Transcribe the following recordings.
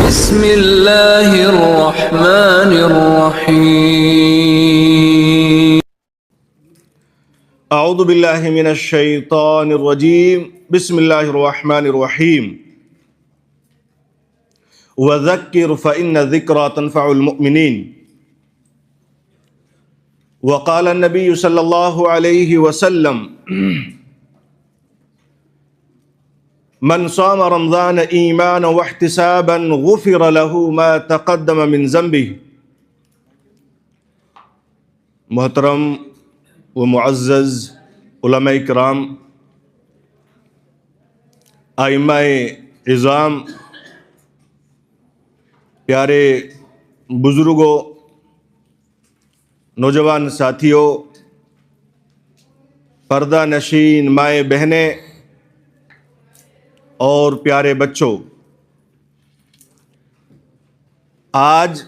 بسم اللہ الرحمن الرحیم اعوذ باللہ من الشیطان الرجیم بسم اللہ الرحمن الرحیم وذکر فإن الذکرى تنفع المؤمنین وقال النبی صلی اللہ علیہ وسلم من صام رمضان ایمانا واحتسابا غفر له ما تقدم من ذنبه۔ محترم و معزز علماء کرام، ائمہ عظام، پیارے بزرگوں، نوجوان ساتھیوں، پردہ نشین مائیں بہنیں اور پیارے بچوں، آج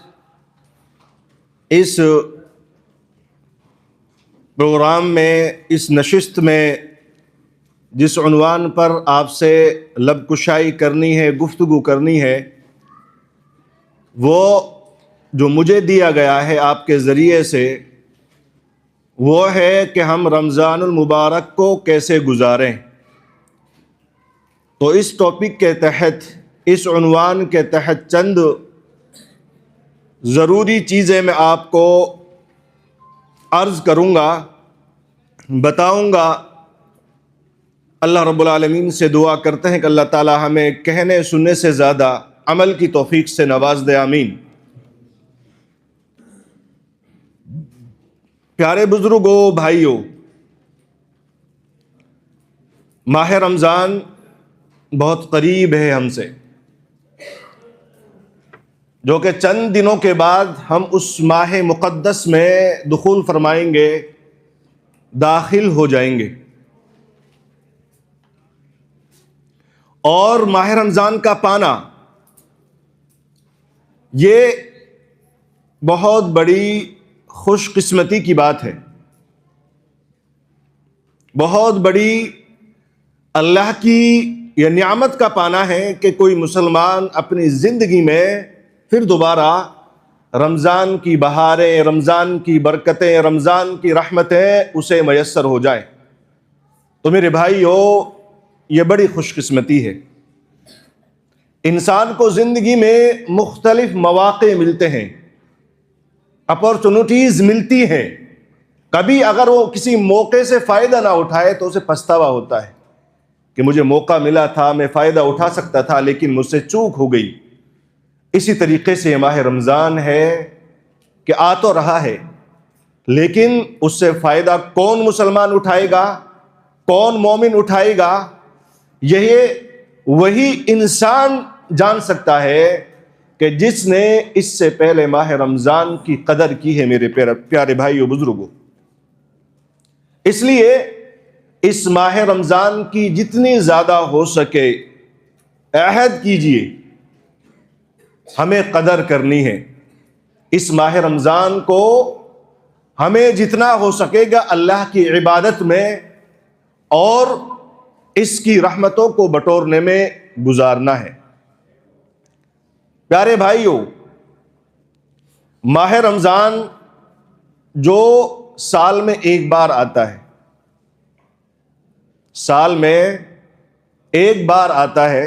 اس پروگرام میں، اس نشست میں جس عنوان پر آپ سے لب کشائی کرنی ہے، گفتگو کرنی ہے، وہ جو مجھے دیا گیا ہے آپ کے ذریعے سے، وہ ہے کہ ہم رمضان المبارک کو کیسے گزاریں۔ تو اس ٹاپک کے تحت، اس عنوان کے تحت چند ضروری چیزیں میں آپ کو عرض کروں گا، بتاؤں گا۔ اللہ رب العالمین سے دعا کرتے ہیں کہ اللہ تعالی ہمیں کہنے سننے سے زیادہ عمل کی توفیق سے نواز دے، آمین۔ پیارے بزرگوں، بھائیوں، ماہ رمضان بہت قریب ہے ہم سے، جو کہ چند دنوں کے بعد ہم اس ماہ مقدس میں دخول فرمائیں گے، داخل ہو جائیں گے۔ اور ماہ رمضان کا پانا یہ بہت بڑی خوش قسمتی کی بات ہے، بہت بڑی اللہ کی یہ نعمت کا پانا ہے کہ کوئی مسلمان اپنی زندگی میں پھر دوبارہ رمضان کی بہاریں، رمضان کی برکتیں، رمضان کی رحمتیں اسے میسر ہو جائیں۔ تو میرے بھائیو، یہ بڑی خوش قسمتی ہے۔ انسان کو زندگی میں مختلف مواقع ملتے ہیں، اپورچونٹیز ملتی ہیں۔ کبھی اگر وہ کسی موقع سے فائدہ نہ اٹھائے تو اسے پچھتاوا ہوتا ہے کہ مجھے موقع ملا تھا، میں فائدہ اٹھا سکتا تھا، لیکن مجھ سے چوک ہو گئی۔ اسی طریقے سے ماہ رمضان ہے کہ آ تو رہا ہے، لیکن اس سے فائدہ کون مسلمان اٹھائے گا، کون مومن اٹھائے گا، یہ وہی انسان جان سکتا ہے کہ جس نے اس سے پہلے ماہ رمضان کی قدر کی ہے۔ میرے پیارے بھائیوں، بزرگوں، اس لیے اس ماہ رمضان کی جتنی زیادہ ہو سکے عہد کیجئے، ہمیں قدر کرنی ہے۔ اس ماہ رمضان کو ہمیں جتنا ہو سکے گا اللہ کی عبادت میں اور اس کی رحمتوں کو بٹورنے میں گزارنا ہے۔ پیارے بھائیوں، ماہ رمضان جو سال میں ایک بار آتا ہے، سال میں ایک بار آتا ہے،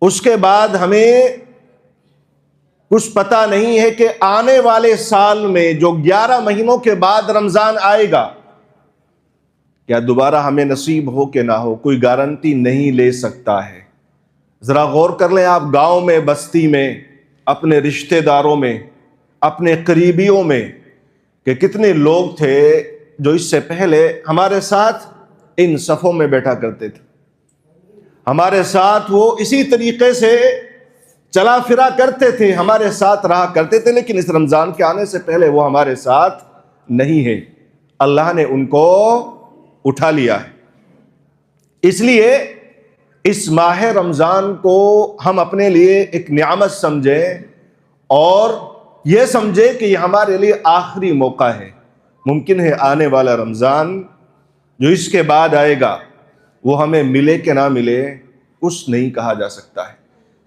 اس کے بعد ہمیں کچھ پتہ نہیں ہے کہ آنے والے سال میں جو 11 مہینوں کے بعد رمضان آئے گا، کیا دوبارہ ہمیں نصیب ہو کہ نہ ہو، کوئی گارنٹی نہیں لے سکتا ہے۔ ذرا غور کر لیں آپ، گاؤں میں، بستی میں، اپنے رشتہ داروں میں، اپنے قریبیوں میں، کہ کتنے لوگ تھے جو اس سے پہلے ہمارے ساتھ ان صفوں میں بیٹھا کرتے تھے، ہمارے ساتھ وہ اسی طریقے سے چلا پھرا کرتے تھے، ہمارے ساتھ رہا کرتے تھے، لیکن اس رمضان کے آنے سے پہلے وہ ہمارے ساتھ نہیں ہے۔ اللہ نے ان کو اٹھا لیا ہے۔ اس لیے اس ماہ رمضان کو ہم اپنے لیے ایک نعمت سمجھیں اور یہ سمجھیں کہ یہ ہمارے لیے آخری موقع ہے۔ ممکن ہے آنے والا رمضان جو اس کے بعد آئے گا وہ ہمیں ملے کہ نہ ملے، کچھ نہیں کہا جا سکتا ہے۔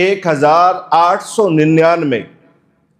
1899,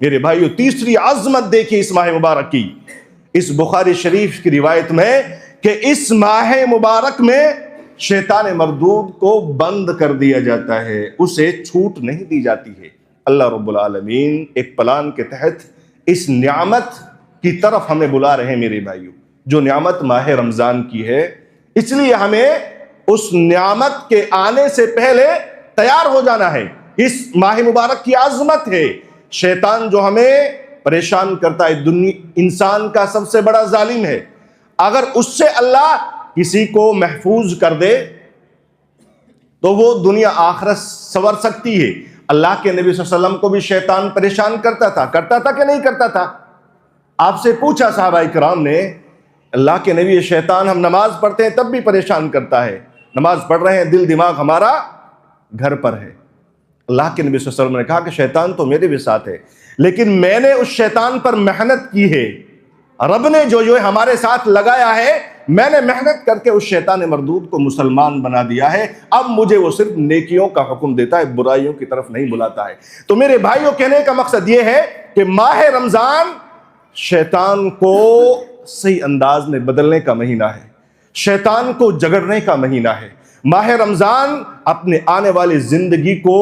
میرے بھائیو تیسری عظمت دیکھیے اس ماہ مبارک کی، اس بخاری شریف کی روایت میں کہ اس ماہ مبارک میں شیطان مردود کو بند کر دیا جاتا ہے، اسے چھوٹ نہیں دی جاتی ہے۔ اللہ رب العالمین ایک پلان کے تحت اس نعمت کی طرف ہمیں بلا رہے ہیں میرے بھائیو، جو نعمت ماہ رمضان کی ہے۔ اس لیے ہمیں اس نعمت کے آنے سے پہلے تیار ہو جانا ہے۔ اس ماہ مبارک کی عظمت ہے۔ شیطان جو ہمیں پریشان کرتا ہے، انسان کا سب سے بڑا ظالم ہے، اگر اس سے اللہ کسی کو محفوظ کر دے تو وہ دنیا آخرت سنور سکتی ہے۔ اللہ کے نبی صلی اللہ علیہ وسلم کو بھی شیطان پریشان کرتا تھا کہ نہیں کرتا تھا؟ آپ سے پوچھا صحابہ کرام نے، اللہ کے نبی شیطان ہم نماز پڑھتے ہیں تب بھی پریشان کرتا ہے، نماز پڑھ رہے ہیں دل دماغ ہمارا گھر پر ہے۔ اللہ کے نبی صلی اللہ علیہ وسلم نے کہا کہ شیطان تو میرے بھی ساتھ ہے، لیکن میں نے اس شیطان پر محنت کی ہے، رب نے جو ہمارے ساتھ لگایا ہے، میں نے محنت کر کے اس شیطان مردود کو مسلمان بنا دیا ہے، اب مجھے وہ صرف نیکیوں کا حکم دیتا ہے، برائیوں کی طرف نہیں بلاتا ہے۔ تو میرے بھائیوں کہنے کا مقصد یہ ہے کہ ماہ رمضان شیطان کو صحیح انداز میں بدلنے کا مہینہ ہے، شیطان کو جگڑنے کا مہینہ ہے۔ ماہ رمضان اپنے آنے والی زندگی کو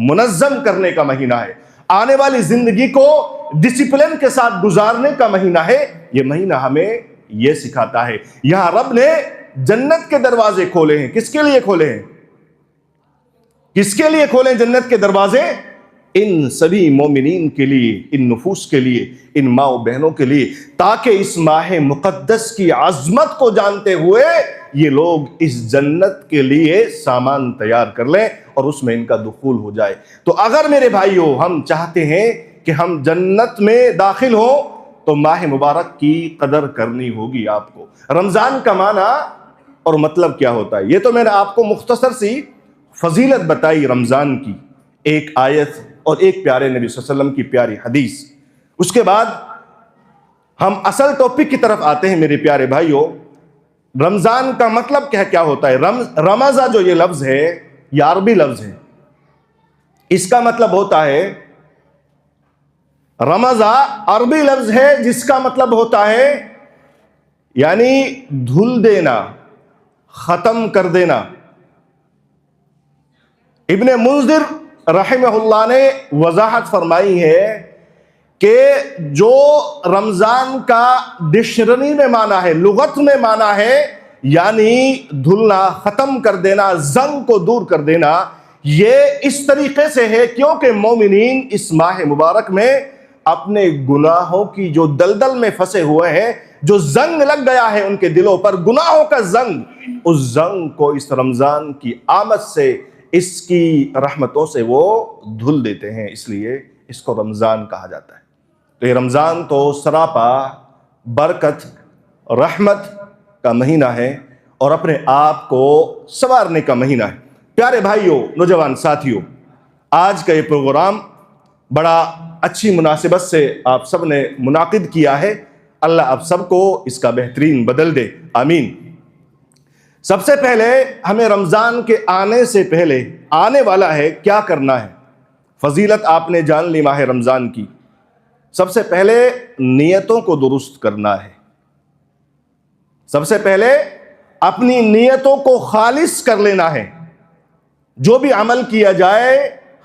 منظم کرنے کا مہینہ ہے، آنے والی زندگی کو ڈسپلن کے ساتھ گزارنے کا مہینہ ہے۔ یہ مہینہ ہمیں یہ سکھاتا ہے۔ یہاں رب نے جنت کے دروازے کھولے ہیں، کس کے لیے کھولے ہیں؟ کس کے لیے کھولے جنت کے دروازے؟ ان سبھی مومنین کے لیے، ان نفوس کے لیے، ان ماں و بہنوں کے لیے، تاکہ اس ماہ مقدس کی عظمت کو جانتے ہوئے یہ لوگ اس جنت کے لیے سامان تیار کر لیں اور اس میں ان کا دخول ہو جائے۔ تو اگر میرے بھائیوں ہم چاہتے ہیں کہ ہم جنت میں داخل ہوں تو ماہ مبارک کی قدر کرنی ہوگی آپ کو۔ رمضان کا معنی اور مطلب کیا ہوتا ہے، یہ تو میں نے آپ کو مختصر سی فضیلت بتائی رمضان کی، ایک آیت اور ایک پیارے نبی صلی اللہ علیہ وسلم کی پیاری حدیث۔ اس کے بعد ہم اصل ٹاپک کی طرف آتے ہیں میرے پیارے بھائیوں۔ رمضان کا مطلب کیا ہوتا ہے؟ رمضا جو یہ لفظ ہے یہ عربی لفظ ہے، اس کا مطلب ہوتا ہے، رمضا عربی لفظ ہے جس کا مطلب ہوتا ہے یعنی دھل دینا، ختم کر دینا۔ ابن منذر رحمہ اللہ نے وضاحت فرمائی ہے کہ جو رمضان کا ڈکشنری میں معنی ہے، لغت میں معنی ہے، یعنی دھلنا، ختم کر دینا، زنگ کو دور کر دینا، یہ اس طریقے سے ہے کیونکہ مومنین اس ماہ مبارک میں اپنے گناہوں کی جو دلدل میں پھنسے ہوئے ہیں، جو زنگ لگ گیا ہے ان کے دلوں پر، گناہوں کا زنگ، اس زنگ کو اس رمضان کی آمد سے، اس کی رحمتوں سے وہ دھل دیتے ہیں، اس لیے اس کو رمضان کہا جاتا ہے۔ تو یہ رمضان تو سراپا برکت، رحمت کا مہینہ ہے اور اپنے آپ کو سنوارنے کا مہینہ ہے۔ پیارے بھائیوں، نوجوان ساتھیوں، آج کا یہ پروگرام بڑا اچھی مناسبت سے آپ سب نے منعقد کیا ہے، اللہ آپ سب کو اس کا بہترین بدل دے، آمین۔ سب سے پہلے ہمیں رمضان کے آنے سے پہلے، آنے والا ہے، کیا کرنا ہے؟ فضیلت آپ نے جان لی ماہ رمضان کی۔ سب سے پہلے نیتوں کو درست کرنا ہے، سب سے پہلے اپنی نیتوں کو خالص کر لینا ہے۔ جو بھی عمل کیا جائے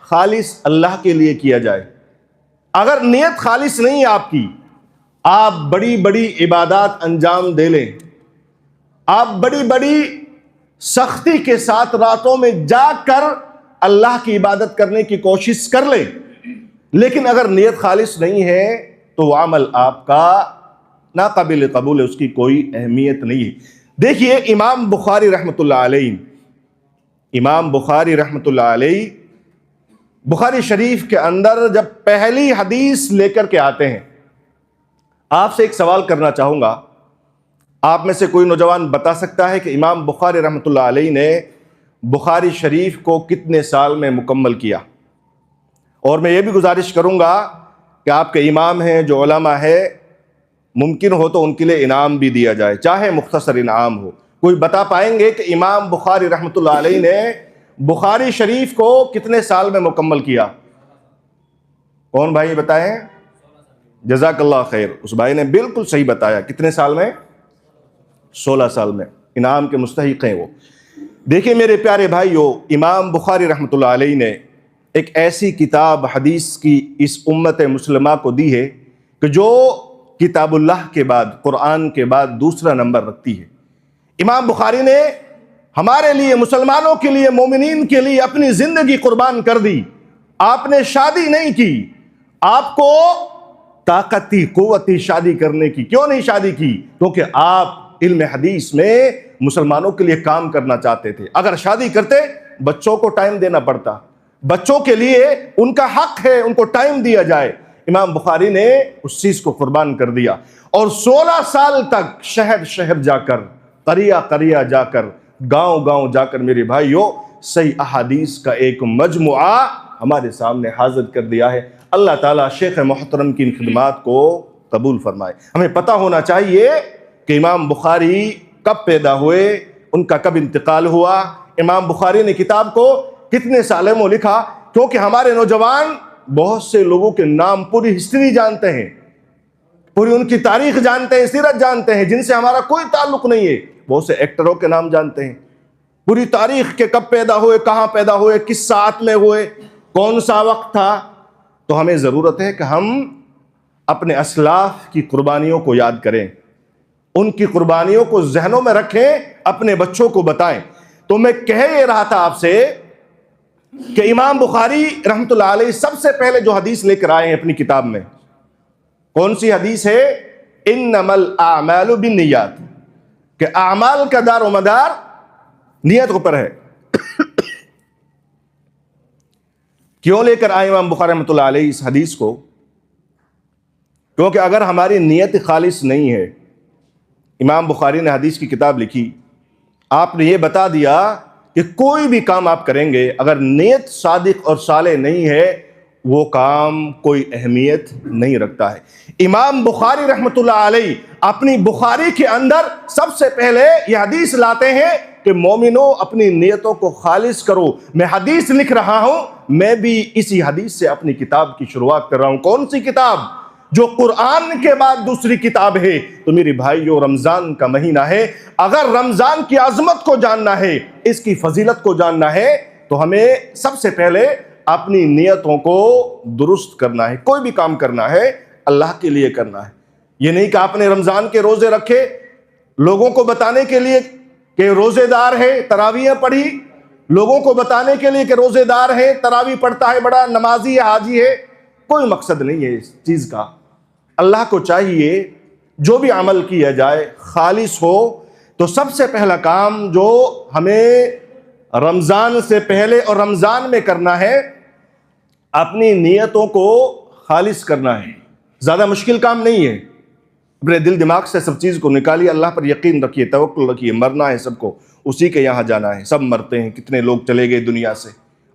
خالص اللہ کے لیے کیا جائے۔ اگر نیت خالص نہیں ہے آپ کی، آپ بڑی بڑی عبادات انجام دے لیں، آپ بڑی بڑی سختی کے ساتھ راتوں میں جاگ کر اللہ کی عبادت کرنے کی کوشش کر لیں، لیکن اگر نیت خالص نہیں ہے تو وہ عمل آپ کا ناقابل قبول ہے، اس کی کوئی اہمیت نہیں ہے۔ دیکھیے امام بخاری رحمۃ اللہ علیہ، امام بخاری رحمۃ اللہ علیہ بخاری شریف کے اندر جب پہلی حدیث لے کر کے آتے ہیں، آپ سے ایک سوال کرنا چاہوں گا، آپ میں سے کوئی نوجوان بتا سکتا ہے کہ امام بخاری رحمۃ اللہ علیہ نے بخاری شریف کو کتنے سال میں مکمل کیا؟ اور میں یہ بھی گزارش کروں گا کہ آپ کے امام ہیں، جو علماء ہے، ممکن ہو تو ان کے لیے انعام بھی دیا جائے، چاہے مختصر انعام ہو۔ کوئی بتا پائیں گے کہ امام بخاری رحمۃ اللہ علیہ نے بخاری شریف کو کتنے سال میں مکمل کیا؟ کون بھائی بتائیں؟ جزاک اللہ خیر. اس بھائی نے بالکل صحیح بتایا. کتنے سال میں؟ 16 سال میں. انعام کے مستحق ہیں وہ. دیکھیں میرے پیارے بھائیو، امام بخاری رحمۃ اللہ علیہ نے ایک ایسی کتاب حدیث کی اس امت مسلمہ کو دی ہے کہ جو کتاب اللہ کے بعد، قرآن کے بعد دوسرا نمبر رکھتی ہے. امام بخاری نے ہمارے لیے، مسلمانوں کے لیے، مومنین کے لیے اپنی زندگی قربان کر دی. آپ نے شادی نہیں کی، آپ کو طاقت تھی، قوت تھی شادی کرنے کی. کیوں نہیں شادی کی؟ کیونکہ آپ علم حدیث میں مسلمانوں کے لیے کام کرنا چاہتے تھے. اگر شادی کرتے بچوں کو ٹائم دینا پڑتا. بچوں کے لیے ان کا حق ہے، ان کو ٹائم دیا جائے. امام بخاری نے اس چیز کو قربان کر دیا اور 16 سال تک شہر شہر جا کر، قریہ قریہ جا کر، گاؤں گاؤں جا کر میرے بھائیوں صحیح احادیث کا ایک مجموعہ ہمارے سامنے حاضر کر دیا ہے. اللہ تعالیٰ شیخ محترم کی ان خدمات کو قبول فرمائے. ہمیں پتہ ہونا چاہیے کہ امام بخاری کب پیدا ہوئے، ان کا کب انتقال ہوا، امام بخاری نے کتاب کو کتنے سالوں میں لکھا. کیونکہ ہمارے نوجوان بہت سے لوگوں کے نام، پوری ہسٹری جانتے ہیں، پوری ان کی تاریخ جانتے ہیں، سیرت جانتے ہیں، جن سے ہمارا کوئی تعلق نہیں ہے. بہت سے ایکٹروں کے نام جانتے ہیں، پوری تاریخ کے کب پیدا ہوئے، کہاں پیدا ہوئے، کس ساعت میں ہوئے، کون سا وقت تھا. تو ہمیں ضرورت ہے کہ ہم اپنے اسلاف کی قربانیوں کو یاد کریں، ان کی قربانیوں کو ذہنوں میں رکھیں، اپنے بچوں کو بتائیں. تو میں کہہ یہ رہا تھا آپ سے کہ امام بخاری رحمۃ اللہ علیہ سب سے پہلے جو حدیث لے کر آئے ہیں اپنی کتاب میں، کون سی حدیث ہے؟ انما الاعمال بالنیات، کہ اعمال کا دار و مدار نیت پر ہے. کیوں لے کر آئے امام بخاری رحمۃ اللہ علیہ اس حدیث کو؟ کیونکہ اگر ہماری نیت خالص نہیں ہے، امام بخاری نے حدیث کی کتاب لکھی، آپ نے یہ بتا دیا کہ کوئی بھی کام آپ کریں گے اگر نیت صادق اور صالح نہیں ہے وہ کام کوئی اہمیت نہیں رکھتا ہے. امام بخاری رحمۃ اللہ علیہ اپنی بخاری کے اندر سب سے پہلے یہ حدیث لاتے ہیں کہ مومنوں اپنی نیتوں کو خالص کرو. میں حدیث لکھ رہا ہوں، میں بھی اسی حدیث سے اپنی کتاب کی شروعات کر رہا ہوں. کون سی کتاب؟ جو قرآن کے بعد دوسری کتاب ہے. تو میرے بھائیو، رمضان کا مہینہ ہے. اگر رمضان کی عظمت کو جاننا ہے، اس کی فضیلت کو جاننا ہے، تو ہمیں سب سے پہلے اپنی نیتوں کو درست کرنا ہے. کوئی بھی کام کرنا ہے اللہ کے لیے کرنا ہے. یہ نہیں کہ آپ نے رمضان کے روزے رکھے لوگوں کو بتانے کے لیے کہ روزے دار ہے، تراویح پڑھی، لوگوں کو بتانے کے لیے کہ روزے دار ہے، تراویح پڑھتا ہے، بڑا نمازی ہے، حاجی ہے. کوئی مقصد نہیں ہے اس چیز کا. اللہ کو چاہیے جو بھی عمل کیا جائے خالص ہو. تو سب سے پہلا کام جو ہمیں رمضان سے پہلے اور رمضان میں کرنا ہے، اپنی نیتوں کو خالص کرنا ہے. زیادہ مشکل کام نہیں ہے. اپنے دل دماغ سے سب چیز کو نکالیے، اللہ پر یقین رکھیے، توکل رکھیے. مرنا ہے سب کو، اسی کے یہاں جانا ہے. سب مرتے ہیں. کتنے لوگ چلے گئے دنیا سے،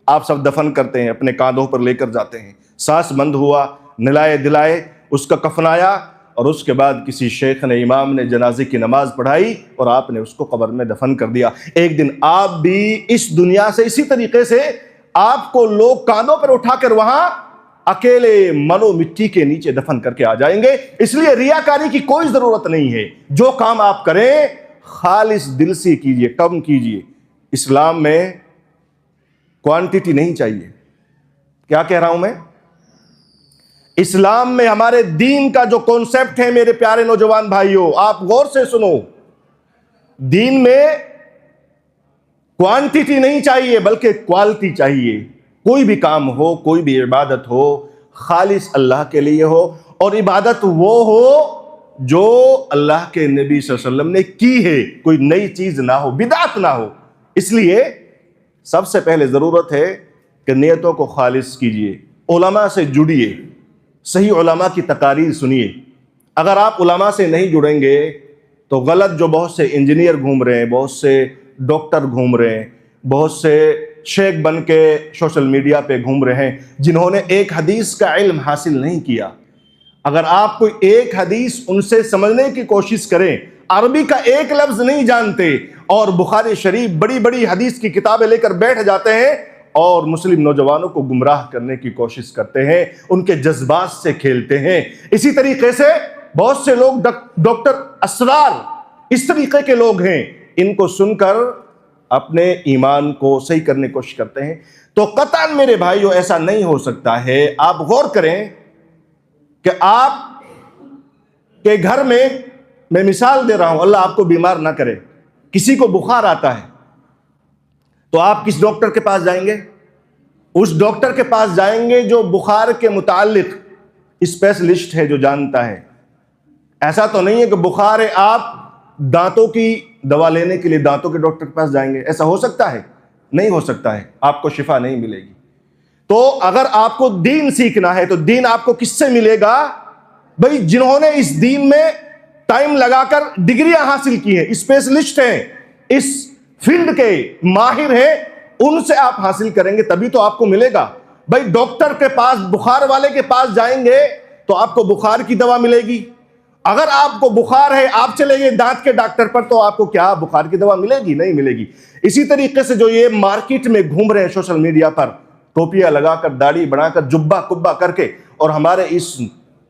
آپ سب دفن کرتے ہیں، اپنے کاندھوں پر لے کر جاتے ہیں. سانس بند ہوا، نلائے دلائے اس کا کفن آیا، اور اس کے بعد کسی شیخ نے، امام نے جنازے کی نماز پڑھائی اور آپ نے اس کو قبر میں دفن کر دیا. ایک دن آپ بھی اس دنیا سے اسی طریقے سے آپ کو لوگ کاندھوں پر اٹھا کر وہاں اکیلے منو مٹی کے نیچے دفن کر کے آ جائیں گے. اس لیے ریاکاری کی کوئی ضرورت نہیں ہے. جو کام آپ کریں خالص دل سے کیجئے، کم کیجئے. اسلام میں کوانٹٹی نہیں چاہیے. کیا کہہ رہا ہوں میں؟ اسلام میں ہمارے دین کا جو کانسیپٹ ہے میرے پیارے نوجوان بھائیوں، آپ غور سے سنو. دین میں کوانٹٹی نہیں چاہیے بلکہ کوالٹی چاہیے. کوئی بھی کام ہو، کوئی بھی عبادت ہو، خالص اللہ کے لیے ہو، اور عبادت وہ ہو جو اللہ کے نبی صلی اللہ علیہ وسلم نے کی ہے. کوئی نئی چیز نہ ہو، بدعت نہ ہو. اس لیے سب سے پہلے ضرورت ہے کہ نیتوں کو خالص کیجئے. علماء سے جڑیے، صحیح علماء کی تقاریر سنیے. اگر آپ علماء سے نہیں جڑیں گے تو غلط جو بہت سے انجینئر گھوم رہے ہیں، بہت سے ڈاکٹر گھوم رہے ہیں، بہت سے شیخ بن کے سوشل میڈیا پہ گھوم رہے ہیں، جنہوں نے ایک حدیث کا علم حاصل نہیں کیا. اگر آپ کوئی ایک حدیث ان سے سمجھنے کی کوشش کریں، عربی کا ایک لفظ نہیں جانتے اور بخاری شریف بڑی بڑی حدیث کی کتابیں لے کر بیٹھ جاتے ہیں، اور مسلم نوجوانوں کو گمراہ کرنے کی کوشش کرتے ہیں، ان کے جذبات سے کھیلتے ہیں۔ اسی طریقے سے بہت سے لوگ ڈاکٹر اسرار اس طریقے کے لوگ ہیں، ان کو سن کر اپنے ایمان کو صحیح کرنے کی کوشش کرتے ہیں۔ تو قطعاً میرے بھائیو ایسا نہیں ہو سکتا ہے۔ آپ غور کریں کہ آپ کے گھر میں مثال دے رہا ہوں، اللہ آپ کو بیمار نہ کرے، کسی کو بخار آتا ہے تو آپ کس ڈاکٹر کے پاس جائیں گے؟ اس ڈاکٹر کے پاس جائیں گے جو بخار کے متعلق اسپیشلسٹ ہے، جو جانتا ہے۔ ایسا تو نہیں ہے کہ بخار ہے آپ دانتوں کی دوا لینے کے لیے دانتوں کے ڈاکٹر کے پاس جائیں گے، ایسا ہو سکتا ہے؟ نہیں ہو سکتا ہے، آپ کو شفا نہیں ملے گی۔ تو اگر آپ کو دین سیکھنا ہے تو دین آپ کو کس سے ملے گا؟ بھئی جنہوں نے اس دین میں ٹائم لگا کر ڈگریاں حاصل کی ہیں، اسپیشلسٹ ہیں، اس فیلڈ کے ماہر ہیں، ان سے آپ حاصل کریں گے تبھی تو آپ کو ملے گا۔ بھئی ڈاکٹر کے پاس، بخار والے کے پاس جائیں گے تو آپ کو بخار کی دوا ملے گی۔ اگر آپ کو بخار ہے، آپ چلے گئے دانت کے ڈاکٹر پر، تو آپ کو کیا بخار کی دوا ملے گی؟ نہیں ملے گی۔ اسی طریقے سے جو یہ مارکیٹ میں گھوم رہے ہیں سوشل میڈیا پر، ٹوپیاں لگا کر، داڑھی بنا کر، جبہ کبہ کر کے، اور ہمارے اس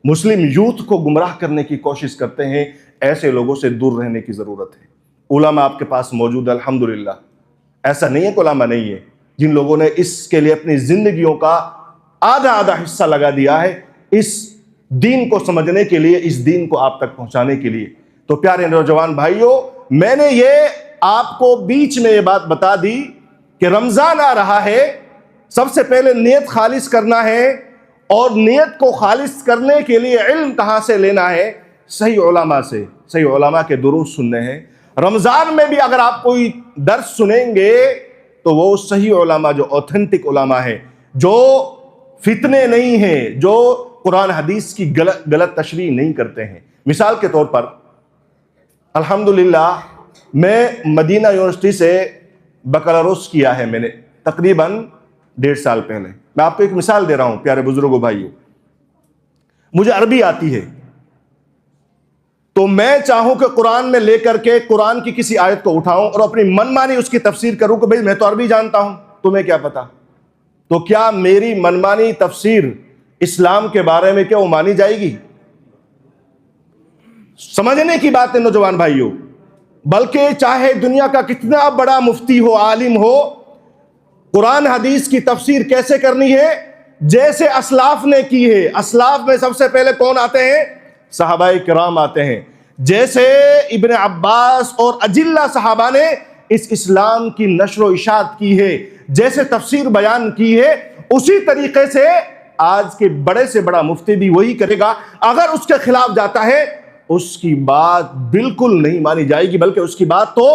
مسلم یوتھ کو گمراہ کرنے کی کوشش کرتے ہیں، ایسے لوگوں سے دور رہنے کی ضرورت ہے۔ علماء آپ کے پاس موجود ہے الحمدللہ، ایسا نہیں ہے کہ علماء نہیں ہے، جن لوگوں نے اس کے لیے اپنی زندگیوں کا آدھا حصہ لگا دیا ہے اس دین کو سمجھنے کے لیے، اس دین کو آپ تک پہنچانے کے لیے۔ تو پیارے نوجوان بھائیوں، میں نے یہ آپ کو بیچ میں یہ بات بتا دی کہ رمضان آ رہا ہے، سب سے پہلے نیت خالص کرنا ہے، اور نیت کو خالص کرنے کے لیے علم کہاں سے لینا ہے؟ صحیح علماء سے، صحیح علماء کے دروس سننے ہیں۔ رمضان میں بھی اگر آپ کوئی درس سنیں گے تو وہ صحیح علماء، جو اوتھنٹک علماء ہیں، جو فتنے نہیں ہیں، جو قرآن حدیث کی غلط تشریح نہیں کرتے ہیں۔ مثال کے طور پر الحمدللہ میں مدینہ یونیورسٹی سے بکالوریس کیا ہے، میں نے تقریباً 1.5 سال پہلے۔ میں آپ کو ایک مثال دے رہا ہوں پیارے بزرگوں بھائیوں، مجھے عربی آتی ہے، تو میں چاہوں کہ قرآن میں لے کر کے قرآن کی کسی آیت کو اٹھاؤں اور اپنی من مانی اس کی تفسیر کروں کہ بھئی میں تو عربی جانتا ہوں، تمہیں کیا پتا؟ تو کیا میری من مانی تفسیر اسلام کے بارے میں کیا وہ مانی جائے گی؟ سمجھنے کی بات ہے نوجوان بھائیوں۔ بلکہ چاہے دنیا کا کتنا بڑا مفتی ہو، عالم ہو، قرآن حدیث کی تفسیر کیسے کرنی ہے؟ جیسے اسلاف نے کی ہے۔ اسلاف میں سب سے پہلے کون آتے ہیں؟ صحابہ کرام آتے ہیں۔ جیسے ابن عباس اور اجلہ صحابہ نے اس اسلام کی نشر و اشاعت کی ہے، جیسے تفسیر بیان کی ہے، اسی طریقے سے آج کے بڑے سے بڑا مفتی بھی وہی کرے گا۔ اگر اس کے خلاف جاتا ہے، اس کی بات بالکل نہیں مانی جائے گی، بلکہ اس کی بات تو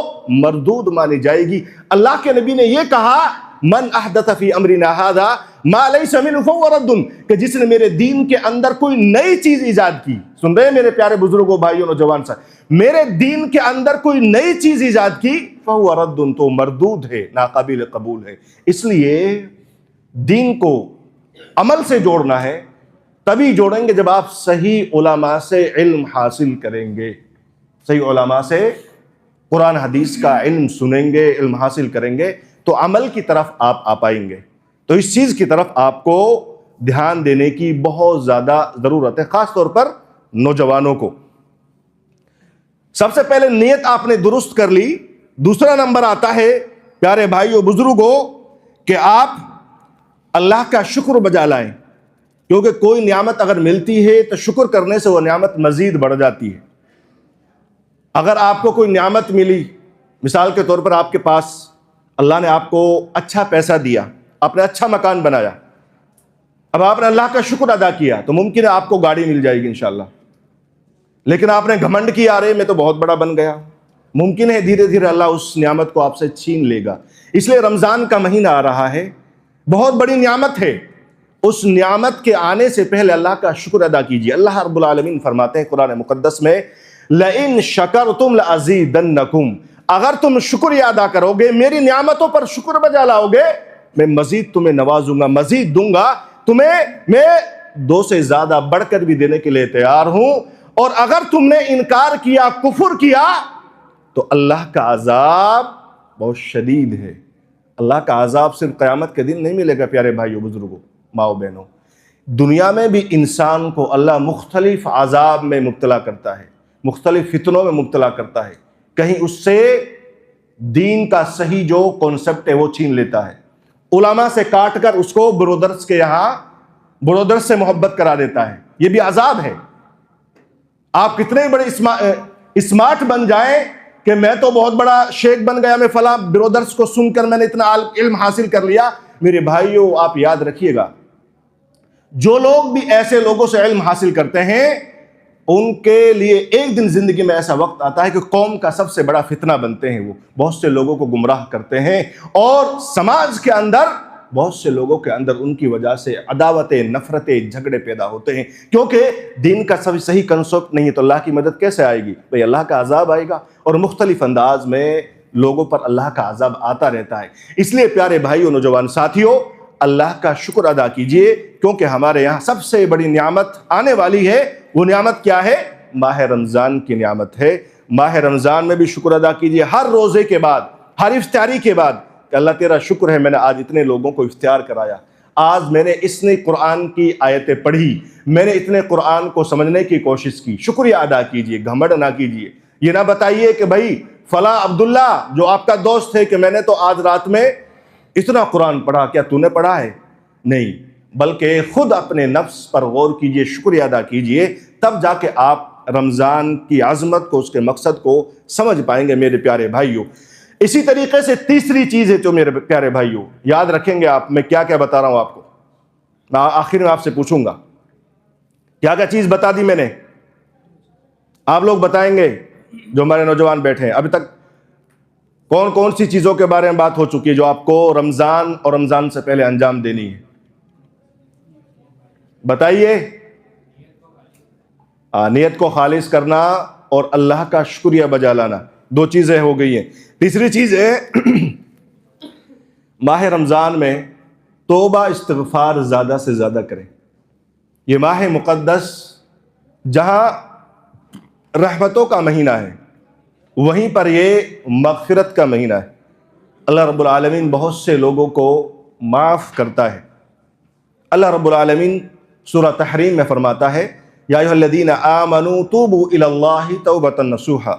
مردود مانی جائے گی۔ اللہ کے نبی نے یہ کہا، من احدث فی امرنا ھذا ما لیس منہ فہو رد، کہ جس نے میرے دین کے اندر کوئی نئی چیز ایجاد کی۔ سن رہے ہیں میرے پیارے بزرگوں، بھائیوں، نوجوان صاحب، میرے دین کے اندر کوئی نئی چیز ایجاد کی، فہو رد، تو مردود ہے، ناقابل قبول ہے۔ اس لیے دین کو عمل سے جوڑنا ہے، تبھی جوڑیں گے جب آپ صحیح علماء سے علم حاصل کریں گے، صحیح علماء سے قرآن حدیث کا علم سنیں گے، علم حاصل کریں گے، تو عمل کی طرف آپ آ پائیں گے۔ تو اس چیز کی طرف آپ کو دھیان دینے کی بہت زیادہ ضرورت ہے، خاص طور پر نوجوانوں کو۔ سب سے پہلے نیت آپ نے درست کر لی۔ دوسرا نمبر آتا ہے پیارے بھائیوں بزرگوں کہ آپ اللہ کا شکر بجا لائیں، کیونکہ کوئی نعمت اگر ملتی ہے تو شکر کرنے سے وہ نعمت مزید بڑھ جاتی ہے۔ اگر آپ کو کوئی نعمت ملی، مثال کے طور پر آپ کے پاس اللہ نے آپ کو اچھا پیسہ دیا، آپ نے اچھا مکان بنایا، اب آپ نے اللہ کا شکر ادا کیا تو ممکن ہے آپ کو گاڑی مل جائے گی انشاءاللہ، لیکن آپ نے گھمنڈ کیا، رہے میں تو بہت بڑا بن گیا، ممکن ہے دھیرے دھیرے اللہ اس نعمت کو آپ سے چھین لے گا۔ اس لیے رمضان کا مہینہ آ رہا ہے، بہت بڑی نعمت ہے، اس نعمت کے آنے سے پہلے اللہ کا شکر ادا کیجیے۔ اللہ رب العالمین فرماتے ہیں قرآن مقدس میں، لَإِن شَكَرْتُمْ لَأَزِيدَنَّكُمْ، اگر تم شکریہ ادا کرو گے، میری نعمتوں پر شکر بجا لاؤ گے، میں مزید تمہیں نوازوں گا، مزید دوں گا تمہیں، میں 2 سے زیادہ بڑھ کر بھی دینے کے لیے تیار ہوں۔ اور اگر تم نے انکار کیا، کفر کیا، تو اللہ کا عذاب بہت شدید ہے، اللہ کا عذاب صرف قیامت کے دن نہیں ملے گا پیارے بھائیوں بزرگوں ماؤ بہنوں، دنیا میں بھی انسان کو اللہ مختلف عذاب میں مبتلا کرتا ہے، مختلف فتنوں میں مبتلا کرتا ہے، کہیں اس سے دین کا صحیح جو کانسیپٹ ہے وہ چھین لیتا ہے، علماء سے کاٹ کر اس کو برودرز کے یہاں برودرز سے محبت کرا دیتا ہے، یہ بھی عذاب ہے۔ آپ کتنے بڑے اسمارٹ بن جائیں کہ میں تو بہت بڑا شیخ بن گیا، میں فلاں برودرز کو سن کر میں نے اتنا علم حاصل کر لیا، میرے بھائیوں آپ یاد رکھیے گا، جو لوگ بھی ایسے لوگوں سے علم حاصل کرتے ہیں ان کے لیے ایک دن زندگی میں ایسا وقت آتا ہے کہ قوم کا سب سے بڑا فتنہ بنتے ہیں، وہ بہت سے لوگوں کو گمراہ کرتے ہیں، اور سماج کے اندر بہت سے لوگوں کے اندر ان کی وجہ سے عداوتیں، نفرتیں، جھگڑے پیدا ہوتے ہیں، کیونکہ دین کا صحیح کنسپٹ نہیں ہے تو اللہ کی مدد کیسے آئے گی؟ بھئی اللہ کا عذاب آئے گا، اور مختلف انداز میں لوگوں پر اللہ کا عذاب آتا رہتا ہے۔ اس لیے پیارے بھائیوں نوجوان ساتھیوں، اللہ کا شکر ادا کیجئے، کیونکہ ہمارے یہاں سب سے بڑی نعمت آنے والی ہے۔ وہ نعمت کیا ہے؟ ماہ رمضان کی نعمت ہے۔ ماہ رمضان میں بھی شکر ادا کیجئے، ہر روزے کے بعد، ہر افطاری کے بعد، کہ اللہ تیرا شکر ہے میں نے آج اتنے لوگوں کو افطار کرایا، آج میں نے اتنے قرآن کی آیتیں پڑھی، میں نے اتنے قرآن کو سمجھنے کی کوشش کی۔ شکریہ ادا کیجئے، گھمنڈ نہ کیجئے۔ یہ نہ بتائیے کہ بھائی فلاں عبداللہ جو آپ کا دوست ہے کہ میں نے تو آج رات میں اتنا قرآن پڑھا، کیا تو نے پڑھا ہے؟ نہیں، بلکہ خود اپنے نفس پر غور کیجئے، شکریہ ادا کیجئے، تب جا کے آپ رمضان کی عظمت کو، اس کے مقصد کو سمجھ پائیں گے میرے پیارے بھائیوں۔ اسی طریقے سے تیسری چیز ہے جو میرے پیارے بھائیوں یاد رکھیں گے، آپ میں کیا کیا بتا رہا ہوں آپ کو، میں آخر میں آپ سے پوچھوں گا کیا کیا چیز بتا دی میں نے، آپ لوگ بتائیں گے جو ہمارے نوجوان بیٹھے ہیں۔ ابھی تک کون کون سی چیزوں کے بارے میں بات ہو چکی ہے جو آپ کو رمضان اور رمضان سے پہلے انجام دینی ہے؟ بتائیے۔ نیت کو خالص کرنا اور اللہ کا شکریہ بجا لانا، دو چیزیں ہو گئی ہیں۔ تیسری چیز ہے ماہ رمضان میں توبہ استغفار زیادہ سے زیادہ کریں۔ یہ ماہ مقدس جہاں رحمتوں کا مہینہ ہے، وہیں پر یہ مغفرت کا مہینہ ہے۔ اللہ رب العالمین بہت سے لوگوں کو معاف کرتا ہے۔ اللہ رب العالمین سورہ تحریم میں فرماتا ہے یا ایھا الذین آمنوا توبوا الی اللہ توبۃ نصوحا،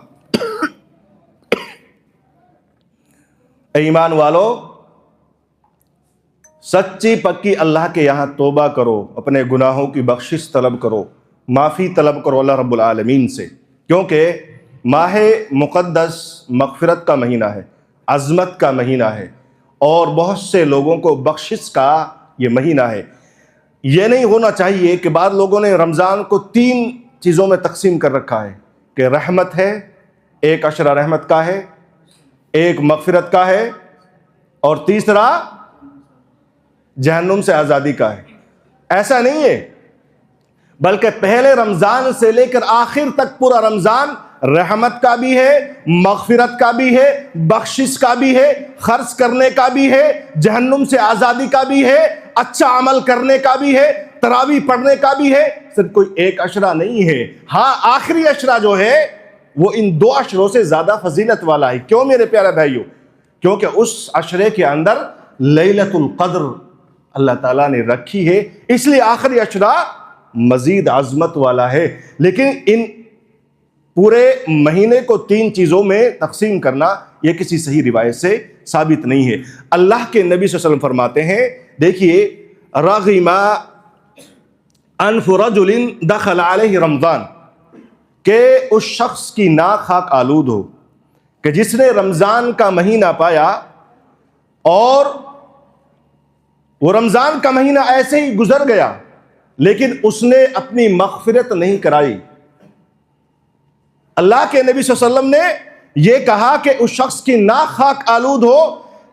اے ایمان والو سچی پکی اللہ کے یہاں توبہ کرو، اپنے گناہوں کی بخشش طلب کرو، معافی طلب کرو اللہ رب العالمین سے، کیونکہ ماہ مقدس مغفرت کا مہینہ ہے، عظمت کا مہینہ ہے، اور بہت سے لوگوں کو بخشش کا یہ مہینہ ہے۔ یہ نہیں ہونا چاہیے کہ بعض لوگوں نے رمضان کو 3 چیزوں میں تقسیم کر رکھا ہے کہ رحمت ہے، ایک عشرہ رحمت کا ہے، ایک مغفرت کا ہے، اور تیسرا جہنم سے آزادی کا ہے۔ ایسا نہیں ہے، بلکہ پہلے رمضان سے لے کر آخر تک پورا رمضان رحمت کا بھی ہے، مغفرت کا بھی ہے، بخشش کا بھی ہے، خرچ کرنے کا بھی ہے، جہنم سے آزادی کا بھی ہے، اچھا عمل کرنے کا بھی ہے، تراویح پڑھنے کا بھی ہے۔ صرف کوئی ایک عشرہ نہیں ہے، ہاں آخری عشرہ جو ہے وہ ان 2 عشروں سے زیادہ فضیلت والا ہے۔ کیوں میرے پیارے بھائیوں؟ کیونکہ اس عشرے کے اندر لیلۃ القدر اللہ تعالیٰ نے رکھی ہے، اس لیے آخری عشرہ مزید عظمت والا ہے۔ لیکن ان پورے مہینے کو 3 چیزوں میں تقسیم کرنا یہ کسی صحیح روایت سے ثابت نہیں ہے۔ اللہ کے نبی صلی اللہ علیہ وسلم فرماتے ہیں، دیکھیے رغم انف رجل دخل علیہ رمضان، کہ اس شخص کی ناک خاک آلود ہو کہ جس نے رمضان کا مہینہ پایا اور وہ رمضان کا مہینہ ایسے ہی گزر گیا لیکن اس نے اپنی مغفرت نہیں کرائی۔ اللہ کے نبی صلی اللہ علیہ وسلم نے یہ کہا کہ اس شخص کی ناک خاک آلود ہو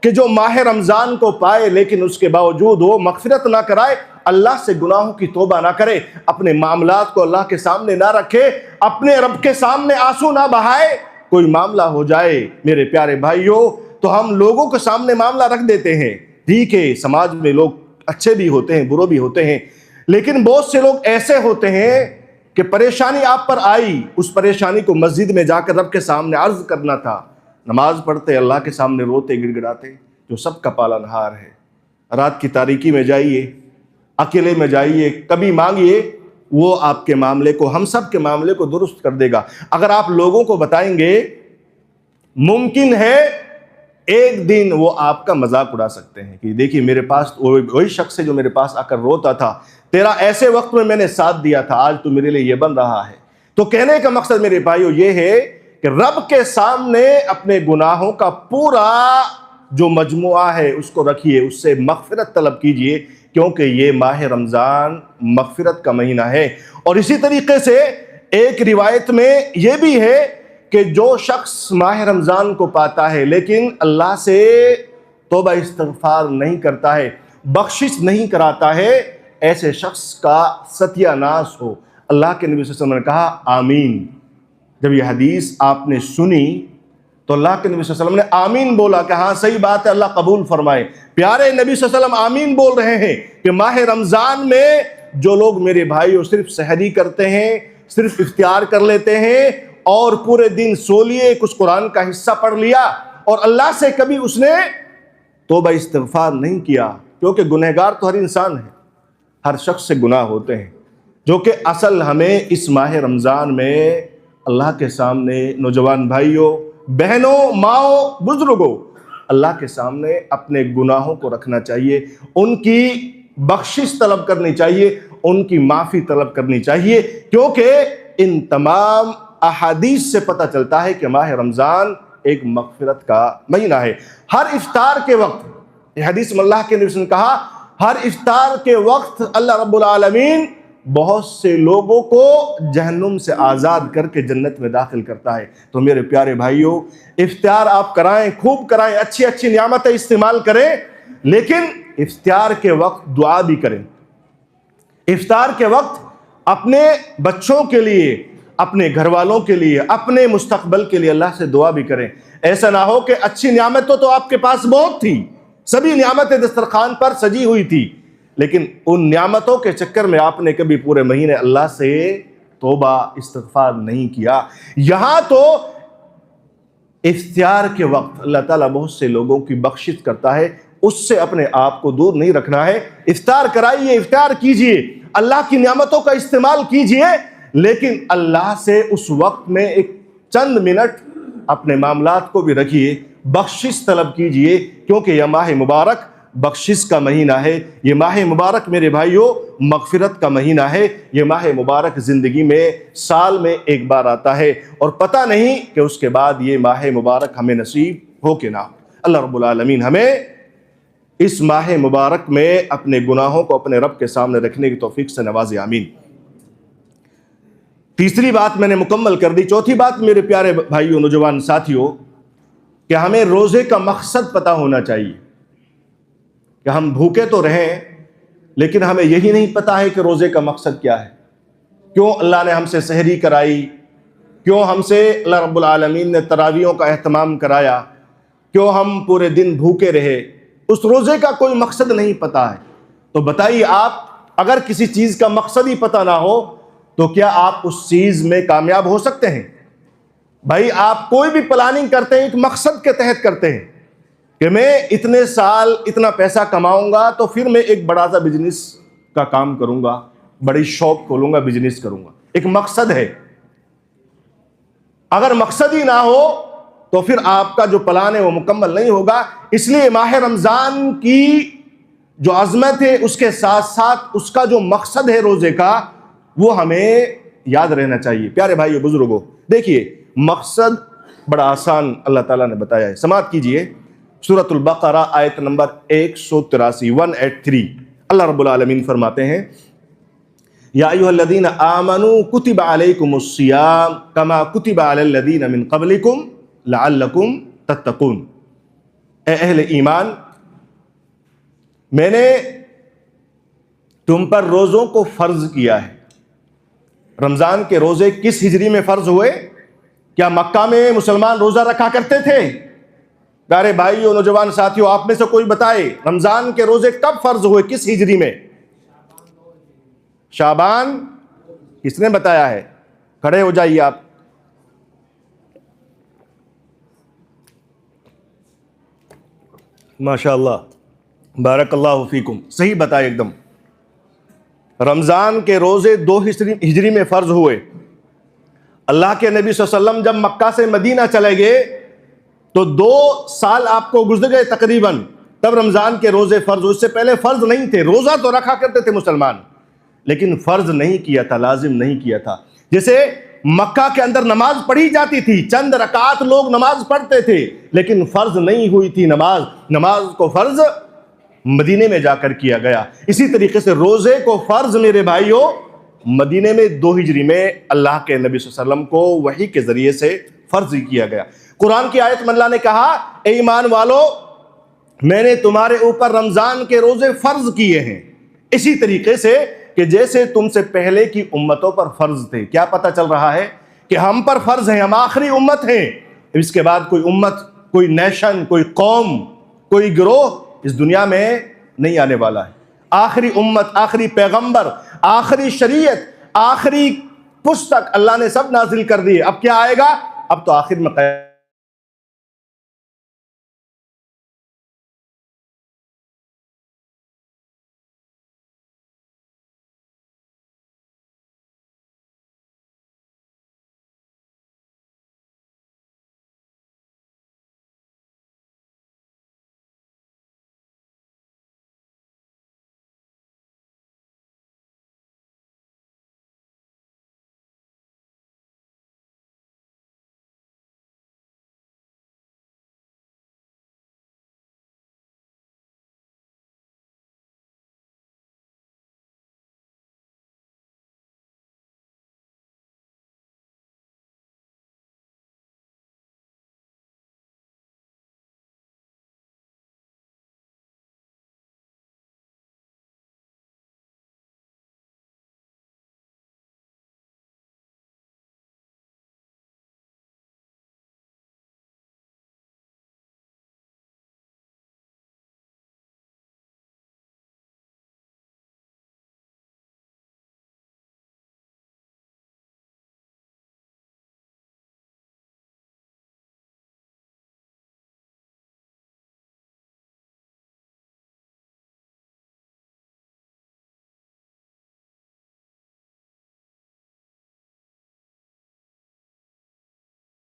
کہ جو ماہ رمضان کو پائے لیکن اس کے باوجود وہ مغفرت نہ کرائے، اللہ سے گناہوں کی توبہ نہ کرے، اپنے معاملات کو اللہ کے سامنے نہ رکھے، اپنے رب کے سامنے آنسو نہ بہائے۔ کوئی معاملہ ہو جائے میرے پیارے بھائیوں تو ہم لوگوں کے سامنے معاملہ رکھ دیتے ہیں، ٹھیک ہے سماج میں لوگ اچھے بھی ہوتے ہیں برے بھی ہوتے ہیں، لیکن بہت سے لوگ ایسے ہوتے ہیں کہ پریشانی آپ پر آئی، اس پریشانی کو مسجد میں جا کر رب کے سامنے عرض کرنا تھا، نماز پڑھتے اللہ کے سامنے روتے گڑ گڑاتے، جو سب کا پالنہار ہے۔ رات کی تاریکی میں جائیے، اکیلے میں جائیے، کبھی مانگیے، وہ آپ کے معاملے کو، ہم سب کے معاملے کو درست کر دے گا۔ اگر آپ لوگوں کو بتائیں گے، ممکن ہے ایک دن وہ آپ کا مذاق اڑا سکتے ہیں کہ دیکھیے میرے پاس وہی شخص ہے جو میرے پاس آ کر روتا تھا، تیرا ایسے وقت میں نے ساتھ دیا تھا، آج تو میرے لیے یہ بن رہا ہے۔ تو کہنے کا مقصد میرے بھائیو یہ ہے کہ رب کے سامنے اپنے گناہوں کا پورا جو مجموعہ ہے اس کو رکھیے، اس سے مغفرت طلب کیجئے، کیونکہ یہ ماہ رمضان مغفرت کا مہینہ ہے۔ اور اسی طریقے سے ایک روایت میں یہ بھی ہے کہ جو شخص ماہ رمضان کو پاتا ہے لیکن اللہ سے توبہ استغفار نہیں کرتا ہے، بخشش نہیں کراتا ہے، ایسے شخص کا ستیہ ناش ہو۔ اللہ کے نبی صلی اللہ علیہ وسلم نے کہا آمین۔ جب یہ حدیث آپ نے سنی تو اللہ کے نبی صلی اللہ علیہ وسلم نے آمین بولا کہ ہاں صحیح بات ہے، اللہ قبول فرمائے۔ پیارے نبی صلی اللہ علیہ وسلم آمین بول رہے ہیں کہ ماہ رمضان میں جو لوگ میرے بھائیوں صرف سحری کرتے ہیں، صرف افطار کر لیتے ہیں اور پورے دن سو لیے، کچھ قرآن کا حصہ پڑھ لیا اور اللہ سے کبھی اس نے توبہ استغفار نہیں کیا، کیونکہ گنہگار تو ہر انسان ہے، ہر شخص سے گناہ ہوتے ہیں، جو کہ اصل ہمیں اس ماہ رمضان میں اللہ کے سامنے، نوجوان بھائیوں، بہنوں، ماؤں، بزرگوں، اللہ کے سامنے اپنے گناہوں کو رکھنا چاہیے، ان کی بخشش طلب کرنی چاہیے، ان کی معافی طلب کرنی چاہیے، کیونکہ ان تمام احادیث سے پتہ چلتا ہے کہ ماہ رمضان ایک مغفرت کا مہینہ ہے۔ ہر افطار کے وقت، یہ حدیث میں اللہ کے نبی نے کہا، ہر افطار کے وقت اللہ رب العالمین بہت سے لوگوں کو جہنم سے آزاد کر کے جنت میں داخل کرتا ہے۔ تو میرے پیارے بھائیوں، افطار آپ کرائیں، خوب کرائیں، اچھی اچھی نعمتیں استعمال کریں، لیکن افطار کے وقت دعا بھی کریں۔ افطار کے وقت اپنے بچوں کے لیے، اپنے گھر والوں کے لیے، اپنے مستقبل کے لیے اللہ سے دعا بھی کریں۔ ایسا نہ ہو کہ اچھی نعمتوں تو آپ کے پاس بہت تھی، سبھی نعمتیں دسترخوان پر سجی ہوئی تھی، لیکن ان نعمتوں کے چکر میں آپ نے کبھی پورے مہینے اللہ سے توبہ استغفار نہیں کیا۔ یہاں تو افطار کے وقت اللہ تعالیٰ بہت سے لوگوں کی بخشش کرتا ہے، اس سے اپنے آپ کو دور نہیں رکھنا ہے۔ افطار کرائیے، افطار کیجئے، اللہ کی نعمتوں کا استعمال کیجئے، لیکن اللہ سے اس وقت میں ایک چند منٹ اپنے معاملات کو بھی رکھیے، بخشش طلب کیجئے، کیونکہ یہ ماہ مبارک بخشش کا مہینہ ہے، یہ ماہ مبارک میرے بھائیوں مغفرت کا مہینہ ہے، یہ ماہ مبارک زندگی میں سال میں ایک بار آتا ہے اور پتہ نہیں کہ اس کے بعد یہ ماہ مبارک ہمیں نصیب ہو کہ نہ۔ اللہ رب العالمین ہمیں اس ماہ مبارک میں اپنے گناہوں کو اپنے رب کے سامنے رکھنے کی توفیق سے نوازے، آمین۔ تیسری بات میں نے مکمل کر دی۔ چوتھی بات میرے پیارے بھائیوں، نوجوان ساتھیوں، کہ ہمیں روزے کا مقصد پتہ ہونا چاہیے، کہ ہم بھوکے تو رہیں لیکن ہمیں یہی نہیں پتا ہے کہ روزے کا مقصد کیا ہے، کیوں اللہ نے ہم سے سحری کرائی، کیوں ہم سے اللہ رب العالمین نے تراویحوں کا اہتمام کرایا، کیوں ہم پورے دن بھوکے رہے، اس روزے کا کوئی مقصد نہیں پتا ہے۔ تو بتائیے، آپ اگر کسی چیز کا مقصد ہی پتہ نہ ہو تو کیا آپ اس چیز میں کامیاب ہو سکتے ہیں؟ بھائی آپ کوئی بھی پلاننگ کرتے ہیں ایک مقصد کے تحت کرتے ہیں کہ میں اتنے سال اتنا پیسہ کماؤں گا تو پھر میں ایک بڑا سا بزنس کا کام کروں گا، بڑی شاپ کھولوں گا، بزنس کروں گا، ایک مقصد ہے۔ اگر مقصد ہی نہ ہو تو پھر آپ کا جو پلان ہے وہ مکمل نہیں ہوگا۔ اس لیے ماہ رمضان کی جو عظمت ہے اس کے ساتھ ساتھ اس کا جو مقصد ہے روزے کا، وہ ہمیں یاد رہنا چاہیے۔ پیارے بھائیو، بزرگوں، دیکھیے مقصد بڑا آسان اللہ تعالیٰ نے بتایا ہے۔ سماعت کیجئے سورۃ البقرہ آیت نمبر 183 183۔ اللہ رب العالمین فرماتے ہیں، یا ایھا الذین آمنوا کتب علیکم الصیام کما کتب علی الذین من قبلکم لعلکم تتقون۔ اے اہل ایمان، میں نے تم پر روزوں کو فرض کیا ہے۔ رمضان کے روزے کس ہجری میں فرض ہوئے؟ کیا مکہ میں مسلمان روزہ رکھا کرتے تھے؟ پیارے بھائیو، نوجوان ساتھیوں، آپ میں سے کوئی بتائے رمضان کے روزے کب فرض ہوئے، کس ہجری میں؟ شعبان؟ کس نے بتایا ہے؟ کھڑے ہو جائیے آپ۔ ماشاء اللہ، بارک اللہ فیکم، صحیح بتایا ایک دم۔ رمضان کے روزے 2 ہجری میں فرض ہوئے۔ اللہ کے نبی صلی اللہ علیہ وسلم جب مکہ سے مدینہ چلے گئے تو 2 سال آپ کو گزر گئے تقریباً، تب رمضان کے روزے فرض ہوئے۔ اس سے پہلے فرض نہیں تھے، روزہ تو رکھا کرتے تھے مسلمان، لیکن فرض نہیں کیا تھا، لازم نہیں کیا تھا۔ جیسے مکہ کے اندر نماز پڑھی جاتی تھی، چند رکعات لوگ نماز پڑھتے تھے، لیکن فرض نہیں ہوئی تھی نماز کو فرض مدینے میں جا کر کیا گیا۔ اسی طریقے سے روزے کو فرض میرے بھائیوں مدینے میں 2 ہجری میں اللہ کے نبی صلی اللہ علیہ وسلم کو وحی کے ذریعے سے فرض کیا گیا۔ قرآن کی آیت میں اللہ نے کہا، اے ایمان والو، میں نے تمہارے اوپر رمضان کے روزے فرض کیے ہیں، اسی طریقے سے کہ جیسے تم سے پہلے کی امتوں پر فرض تھے۔ کیا پتہ چل رہا ہے کہ ہم پر فرض ہیں، ہم آخری امت ہیں، اس کے بعد کوئی امت، کوئی نیشن، کوئی قوم، کوئی گروہ اس دنیا میں نہیں آنے والا ہے۔ آخری امت، آخری پیغمبر، آخری شریعت، آخری پستک اللہ نے سب نازل کر دی ہے۔ اب کیا آئے گا؟ اب تو آخر میں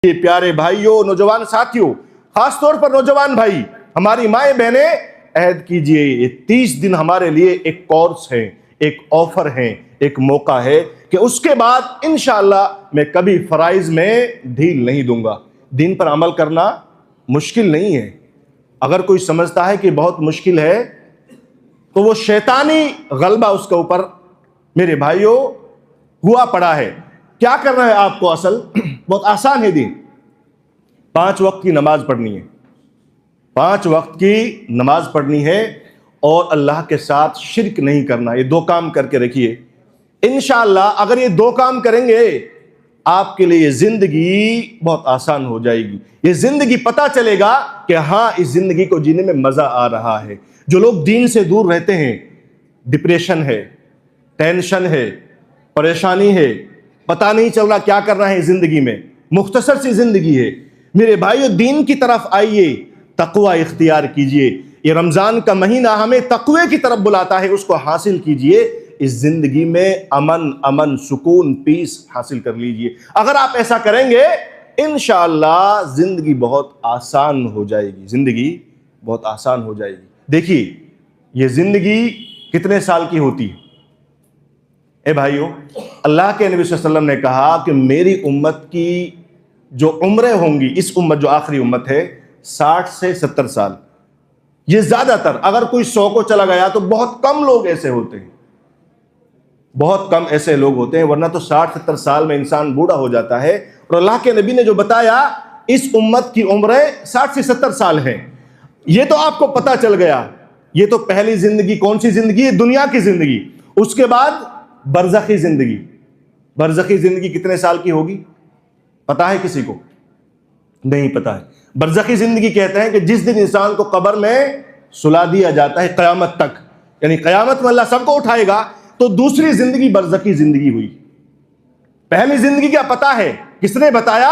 پیارے بھائیوں، نوجوان ساتھیوں، خاص طور پر نوجوان بھائی، ہماری مائیں بہنیں، عہد کیجئے یہ 30 دن ہمارے لیے ایک کورس ہے، ایک آفر ہے، ایک موقع ہے کہ اس کے بعد انشاءاللہ میں کبھی فرائض میں ڈھیل نہیں دوں گا۔ دین پر عمل کرنا مشکل نہیں ہے۔ اگر کوئی سمجھتا ہے کہ بہت مشکل ہے تو وہ شیطانی غلبہ اس کے اوپر میرے بھائیوں ہوا پڑا ہے۔ کیا کرنا ہے آپ کو؟ اصل بہت آسان ہے دین۔ 5 وقت کی نماز پڑھنی ہے، 5 وقت کی نماز پڑھنی ہے، اور اللہ کے ساتھ شرک نہیں کرنا۔ یہ 2 کام کر کے رکھیے، انشاءاللہ اگر یہ 2 کام کریں گے آپ کے لیے یہ زندگی بہت آسان ہو جائے گی۔ یہ زندگی پتہ چلے گا کہ ہاں اس زندگی کو جینے میں مزہ آ رہا ہے۔ جو لوگ دین سے دور رہتے ہیں، ڈپریشن ہے، ٹینشن ہے، پریشانی ہے، پتہ نہیں چل رہا کیا کرنا ہے زندگی میں، مختصر سی زندگی ہے، میرے بھائیو دین کی طرف آئیے، تقوی اختیار کیجئے۔ یہ رمضان کا مہینہ ہمیں تقوی کی طرف بلاتا ہے، اس کو حاصل کیجئے۔ اس زندگی میں امن، سکون، پیس حاصل کر لیجئے۔ اگر آپ ایسا کریں گے انشاءاللہ زندگی بہت آسان ہو جائے گی، زندگی بہت آسان ہو جائے گی۔ دیکھیے یہ زندگی کتنے سال کی ہوتی ہے؟ اے بھائیو، اللہ کے نبی صلی اللہ علیہ وسلم نے کہا کہ میری امت کی جو عمریں ہوں گی، اس امت جو آخری امت ہے، 60 سے 70 سال۔ یہ زیادہ تر، اگر کوئی 100 کو چلا گیا تو بہت کم لوگ ایسے ہوتے ہیں، بہت کم ایسے لوگ ہوتے ہیں، ورنہ تو 60-70 سال میں انسان بوڑھا ہو جاتا ہے۔ اور اللہ کے نبی نے جو بتایا اس امت کی عمریں 60 سے 70 سال ہیں، یہ تو آپ کو پتہ چل گیا۔ یہ تو پہلی زندگی کون سی زندگی ہے؟ دنیا کی زندگی۔ اس کے بعد برزخی زندگی۔ برزخی زندگی کتنے سال کی ہوگی؟ پتہ ہے کسی کو؟ نہیں پتہ ہے۔ برزخی زندگی کہتے ہیں کہ جس دن انسان کو قبر میں سلا دیا جاتا ہے قیامت تک، یعنی قیامت میں اللہ سب کو اٹھائے گا، تو دوسری زندگی برزخی زندگی ہوئی۔ پہلی زندگی کیا پتہ ہے؟ کس نے بتایا؟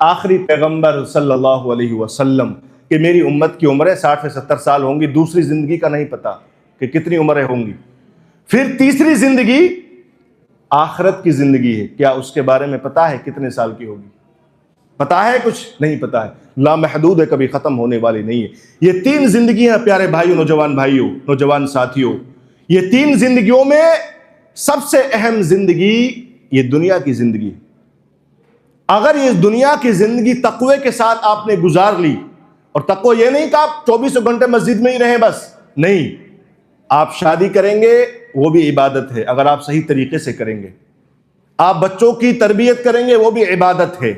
آخری پیغمبر صلی اللہ علیہ وسلم، کہ میری امت کی عمریں 60 سے 70 سال ہوں گی، دوسری زندگی کا نہیں پتا کہ کتنی عمریں ہوں گی۔ پھر تیسری زندگی آخرت کی زندگی ہے، کیا اس کے بارے میں پتا ہے کتنے سال کی ہوگی؟ پتا ہے؟ کچھ نہیں پتا ہے، لامحدود ہے، کبھی ختم ہونے والی نہیں ہے۔ یہ تین زندگیاں پیارے بھائیوں، نوجوان بھائیوں، نوجوان ساتھیوں، یہ تین زندگیوں میں سب سے اہم زندگی یہ دنیا کی زندگی ہے۔ اگر یہ دنیا کی زندگی تقوی کے ساتھ آپ نے گزار لی، اور تقوی یہ نہیں کہ آپ 24 گھنٹے مسجد میں ہی رہیں بس، نہیں، آپ شادی کریں گے وہ بھی عبادت ہے اگر آپ صحیح طریقے سے کریں گے، آپ بچوں کی تربیت کریں گے وہ بھی عبادت ہے،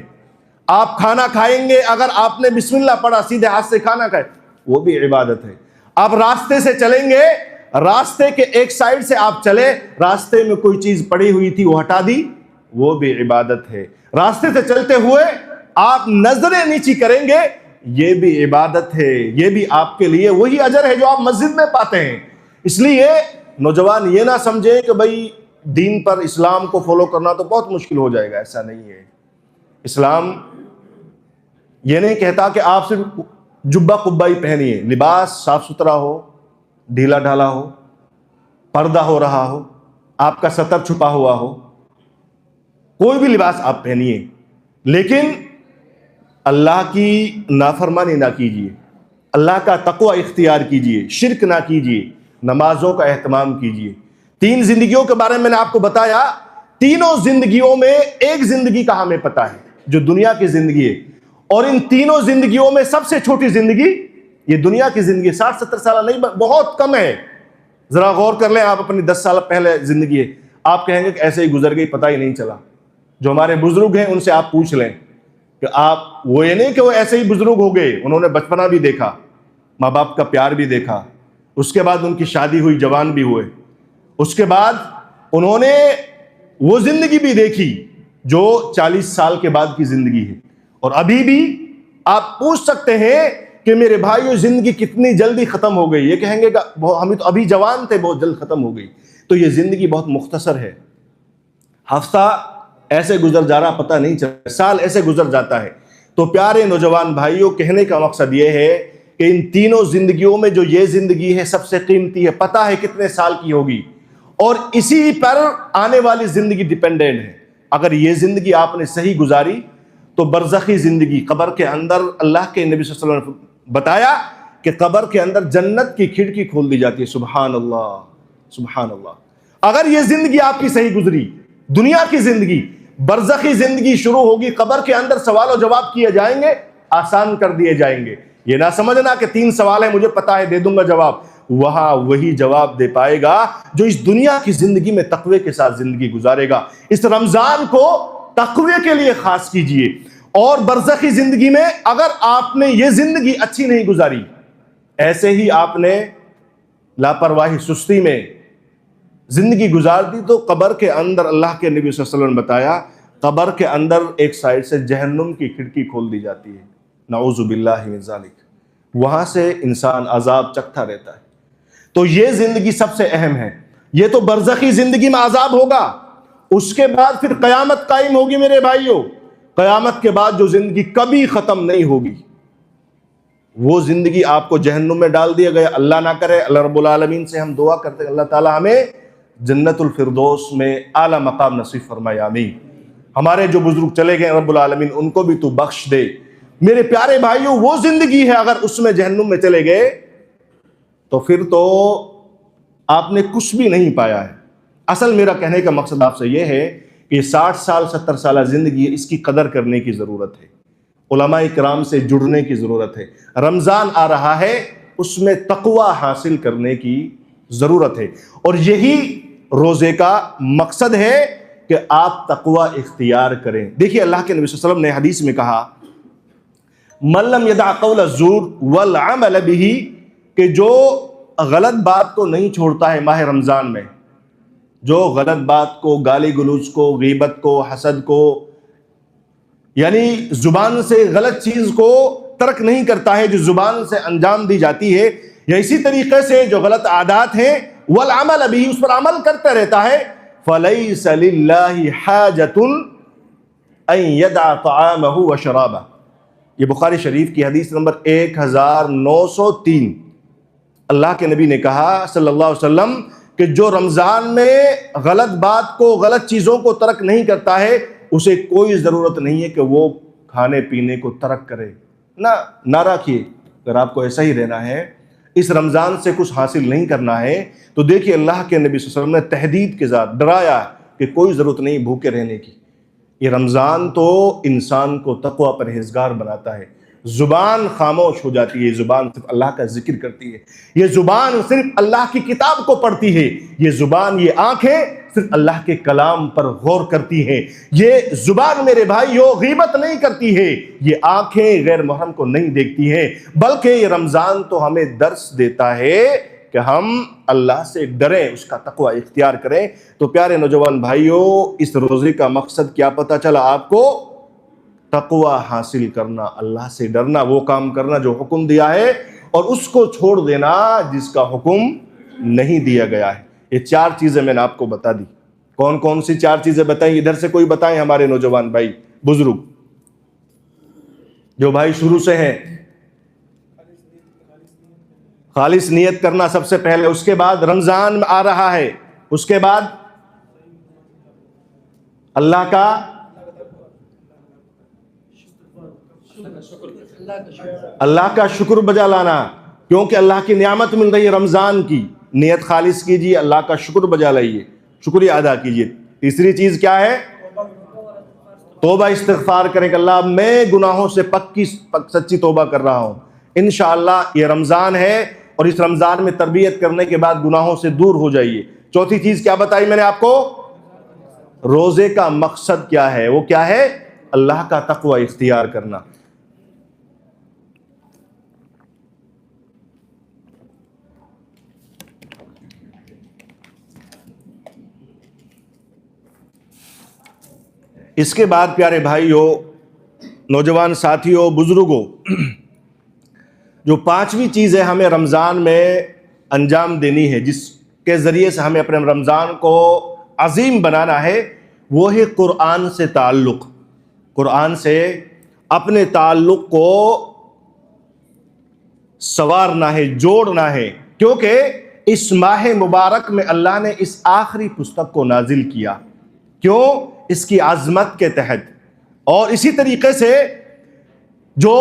آپ کھانا کھائیں گے اگر آپ نے بسم اللہ پڑھا سیدھے ہاتھ سے کھانا کھائے وہ بھی عبادت ہے، آپ راستے سے چلیں گے، راستے کے ایک سائیڈ سے آپ چلے، راستے میں کوئی چیز پڑی ہوئی تھی وہ ہٹا دی وہ بھی عبادت ہے، راستے سے چلتے ہوئے آپ نظریں نیچی کریں گے یہ بھی عبادت ہے، یہ بھی آپ کے لیے وہی اجر ہے جو آپ مسجد میں پاتے ہیں۔ اس لیے نوجوان یہ نہ سمجھیں کہ بھئی دین پر اسلام کو فالو کرنا تو بہت مشکل ہو جائے گا، ایسا نہیں ہے۔ اسلام یہ نہیں کہتا کہ آپ صرف جبہ قبہ ہی پہنیے، لباس صاف ستھرا ہو، ڈھیلا ڈھالا ہو، پردہ ہو رہا ہو، آپ کا سطر چھپا ہوا ہو، کوئی بھی لباس آپ پہنیے، لیکن اللہ کی نافرمانی نہ کیجیے، اللہ کا تقوی اختیار کیجیے، شرک نہ کیجیے، نمازوں کا اہتمام کیجیے۔ تین زندگیوں کے بارے میں نے آپ کو بتایا، تینوں زندگیوں میں ایک زندگی کا ہمیں پتا ہے جو دنیا کی زندگی ہے، اور ان تینوں زندگیوں میں سب سے چھوٹی زندگی یہ دنیا کی زندگی 60-70 سال نہیں، بہت کم ہے۔ ذرا غور کر لیں، آپ اپنی 10 سال پہلے زندگی ہے، آپ کہیں گے کہ ایسے ہی گزر گئی، پتہ ہی نہیں چلا۔ جو ہمارے بزرگ ہیں ان سے آپ پوچھ لیں کہ آپ وہ یہ نہیں کہ وہ ایسے ہی بزرگ ہو گئے، انہوں نے بچپنا بھی دیکھا، ماں باپ کا پیار بھی دیکھا، اس کے بعد ان کی شادی ہوئی، جوان بھی ہوئے، اس کے بعد انہوں نے وہ زندگی بھی دیکھی جو 40 سال کے بعد کی زندگی ہے، اور ابھی بھی آپ پوچھ سکتے ہیں کہ میرے بھائیو زندگی کتنی جلدی ختم ہو گئی، یہ کہیں گے کہ ہم تو ابھی جوان تھے، بہت جلد ختم ہو گئی۔ تو یہ زندگی بہت مختصر ہے، ہفتہ ایسے گزر جا رہا پتہ نہیں چلتا، سال ایسے گزر جاتا ہے۔ تو پیارے نوجوان بھائیوں، کہنے کا مقصد یہ ہے کہ ان تینوں زندگیوں میں جو یہ زندگی ہے سب سے قیمتی ہے، پتہ ہے کتنے سال کی ہوگی، اور اسی پر آنے والی زندگی ڈیپینڈنٹ ہے۔ اگر یہ زندگی آپ نے صحیح گزاری تو برزخی زندگی، قبر کے اندر اللہ کے نبی صلی اللہ علیہ وسلم نے بتایا کہ قبر کے اندر جنت کی کھڑکی کھول دی جاتی ہے۔ سبحان اللہ، سبحان اللہ۔ اگر یہ زندگی آپ کی صحیح گزری، دنیا کی زندگی، برزخی زندگی شروع ہوگی، قبر کے اندر سوال و جواب کیے جائیں گے، آسان کر دیے جائیں گے۔ یہ نہ سمجھنا کہ 3 سوال ہیں مجھے پتا ہے دے دوں گا جواب، وہاں وہی جواب دے پائے گا جو اس دنیا کی زندگی میں تقوی کے ساتھ زندگی گزارے گا۔ اس رمضان کو تقوی کے لیے خاص کیجئے، اور برزخی زندگی میں اگر آپ نے یہ زندگی اچھی نہیں گزاری، ایسے ہی آپ نے لاپرواہی سستی میں زندگی گزار دی، تو قبر کے اندر اللہ کے نبی صلی اللہ علیہ وسلم نے بتایا قبر کے اندر ایک سائڈ سے جہنم کی کھڑکی کھول دی جاتی ہے، نعوذ باللہ من ذالک، وہاں سے انسان عذاب چکھتا رہتا ہے۔ تو یہ زندگی سب سے اہم ہے۔ یہ تو برزخی زندگی میں عذاب ہوگا، اس کے بعد پھر قیامت قائم ہوگی میرے بھائیوں۔ قیامت کے بعد جو زندگی کبھی ختم نہیں ہوگی، وہ زندگی آپ کو جہنم میں ڈال دیا گیا، اللہ نہ کرے۔ اللہ رب العالمین سے ہم دعا کرتے ہیں اللہ تعالی ہمیں جنت الفردوس میں اعلیٰ مقام نصیب فرمائے، آمین۔ ہمارے جو بزرگ چلے گئے رب العالمین ان کو بھی تو بخش دے۔ میرے پیارے بھائیوں، وہ زندگی ہے اگر اس میں جہنم میں چلے گئے تو پھر تو آپ نے کچھ بھی نہیں پایا ہے۔ اصل میرا کہنے کا مقصد آپ سے یہ ہے کہ 60 سال 70 سالہ زندگی، اس کی قدر کرنے کی ضرورت ہے، علماء کرام سے جڑنے کی ضرورت ہے۔ رمضان آ رہا ہے، اس میں تقوی حاصل کرنے کی ضرورت ہے، اور یہی روزے کا مقصد ہے کہ آپ تقوی اختیار کریں۔ دیکھیے اللہ کے نبی صلی اللہ علیہ وسلم نے حدیث میں کہا من لم یدع قول الزور والعمل به، کہ جو غلط بات کو نہیں چھوڑتا ہے ماہ رمضان میں، جو غلط بات کو، گالی گلوچ کو، غیبت کو، حسد کو، یعنی زبان سے غلط چیز کو ترک نہیں کرتا ہے جو زبان سے انجام دی جاتی ہے، یا اسی طریقے سے جو غلط عادات ہیں والعمل به، اس پر عمل کرتا رہتا ہے، فلیس للہ حاجۃ ان یدع طعامہ وشرابہ، یہ بخاری شریف کی حدیث نمبر 1903۔ اللہ کے نبی نے کہا صلی اللہ علیہ وسلم کہ جو رمضان میں غلط بات کو، غلط چیزوں کو ترک نہیں کرتا ہے، اسے کوئی ضرورت نہیں ہے کہ وہ کھانے پینے کو ترک کرے، نہ رکھیے۔ اگر آپ کو ایسا ہی رہنا ہے، اس رمضان سے کچھ حاصل نہیں کرنا ہے، تو دیکھیے اللہ کے نبی صلی اللہ علیہ وسلم نے تحدید کے ساتھ ڈرایا کہ کوئی ضرورت نہیں بھوکے رہنے کی۔ یہ رمضان تو انسان کو تقوی پرہیزگار بناتا ہے۔ زبان خاموش ہو جاتی ہے، یہ زبان صرف اللہ کا ذکر کرتی ہے، یہ زبان صرف اللہ کی کتاب کو پڑھتی ہے، یہ زبان، یہ آنکھیں صرف اللہ کے کلام پر غور کرتی ہیں، یہ زبان میرے بھائیو غیبت نہیں کرتی ہے، یہ آنکھیں غیر محرم کو نہیں دیکھتی ہیں، بلکہ یہ رمضان تو ہمیں درس دیتا ہے کہ ہم اللہ سے ڈریں، اس کا تقوی اختیار کریں۔ تو پیارے نوجوان بھائیو، اس روزے کا مقصد کیا پتہ چلا آپ کو؟ تقوی حاصل کرنا، اللہ سے ڈرنا، وہ کام کرنا جو حکم دیا ہے، اور اس کو چھوڑ دینا جس کا حکم نہیں دیا گیا ہے۔ یہ 4 چیزیں میں نے آپ کو بتا دی۔ کون کون سی 4 چیزیں بتائیں؟ ادھر سے کوئی بتائیں ہمارے نوجوان بھائی بزرگ جو بھائی شروع سے ہیں۔ خالص نیت کرنا سب سے پہلے، اس کے بعد رمضان آ رہا ہے، اس کے بعد اللہ کا شکر بجا لانا، کیونکہ اللہ کی نعمت مل رہی ہے رمضان کی۔ نیت خالص کیجیے، اللہ کا شکر بجا لائیے، شکریہ ادا کیجیے۔ تیسری چیز کیا ہے؟ توبہ استغفار کریں کہ اللہ میں گناہوں سے سچی توبہ کر رہا ہوں۔ انشاءاللہ یہ رمضان ہے، اور اس رمضان میں تربیت کرنے کے بعد گناہوں سے دور ہو جائیے۔ چوتھی چیز کیا بتائی میں نے آپ کو؟ روزے کا مقصد کیا ہے؟ وہ کیا ہے؟ اللہ کا تقوی اختیار کرنا۔ اس کے بعد پیارے بھائیو، نوجوان ساتھیوں، بزرگوں، جو 5ویں چیز ہے ہمیں رمضان میں انجام دینی ہے، جس کے ذریعے سے ہمیں اپنے رمضان کو عظیم بنانا ہے، وہ ہے قرآن سے تعلق۔ قرآن سے اپنے تعلق کو سنوارنا ہے، جوڑنا ہے، کیونکہ اس ماہ مبارک میں اللہ نے اس آخری پستک کو نازل کیا۔ کیوں؟ اس کی عظمت کے تحت۔ اور اسی طریقے سے جو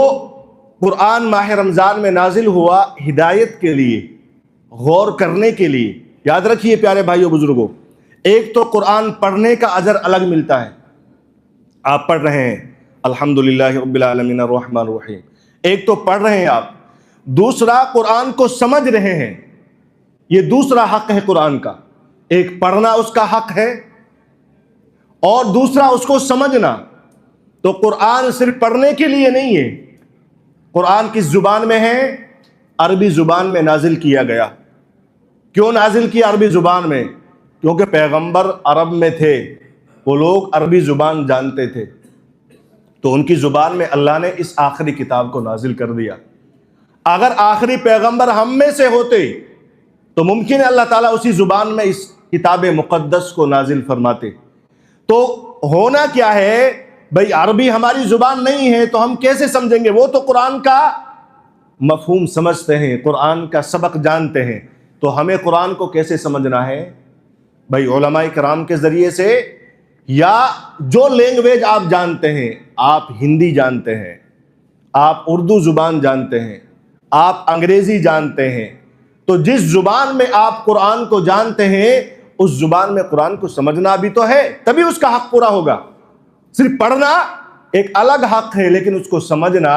قرآن ماہ رمضان میں نازل ہوا ہدایت کے لیے، غور کرنے کے لیے۔ یاد رکھیے پیارے بھائیوں بزرگوں، ایک تو قرآن پڑھنے کا اجر الگ ملتا ہے، آپ پڑھ رہے ہیں الحمدللہ رب العالمین الرحمن الرحیم، ایک تو پڑھ رہے ہیں آپ، دوسرا قرآن کو سمجھ رہے ہیں، یہ دوسرا حق ہے قرآن کا۔ ایک پڑھنا اس کا حق ہے، اور دوسرا اس کو سمجھنا۔ تو قرآن صرف پڑھنے کے لیے نہیں ہے، قرآن کس زبان میں ہے؟ عربی زبان میں نازل کیا گیا۔ کیوں نازل کیا عربی زبان میں؟ کیونکہ پیغمبر عرب میں تھے، وہ لوگ عربی زبان جانتے تھے، تو ان کی زبان میں اللہ نے اس آخری کتاب کو نازل کر دیا۔ اگر آخری پیغمبر ہم میں سے ہوتے تو ممکن ہے اللہ تعالیٰ اسی زبان میں اس کتاب مقدس کو نازل فرماتے۔ تو ہونا کیا ہے بھئی؟ عربی ہماری زبان نہیں ہے تو ہم کیسے سمجھیں گے؟ وہ تو قرآن کا مفہوم سمجھتے ہیں، قرآن کا سبق جانتے ہیں، تو ہمیں قرآن کو کیسے سمجھنا ہے بھئی؟ علماء کرام کے ذریعے سے، یا جو لینگویج آپ جانتے ہیں، آپ ہندی جانتے ہیں، آپ اردو زبان جانتے ہیں، آپ انگریزی جانتے ہیں، تو جس زبان میں آپ قرآن کو جانتے ہیں اس زبان میں قرآن کو سمجھنا بھی تو ہے، تبھی اس کا حق پورا ہوگا۔ صرف پڑھنا ایک الگ حق ہے، لیکن اس کو سمجھنا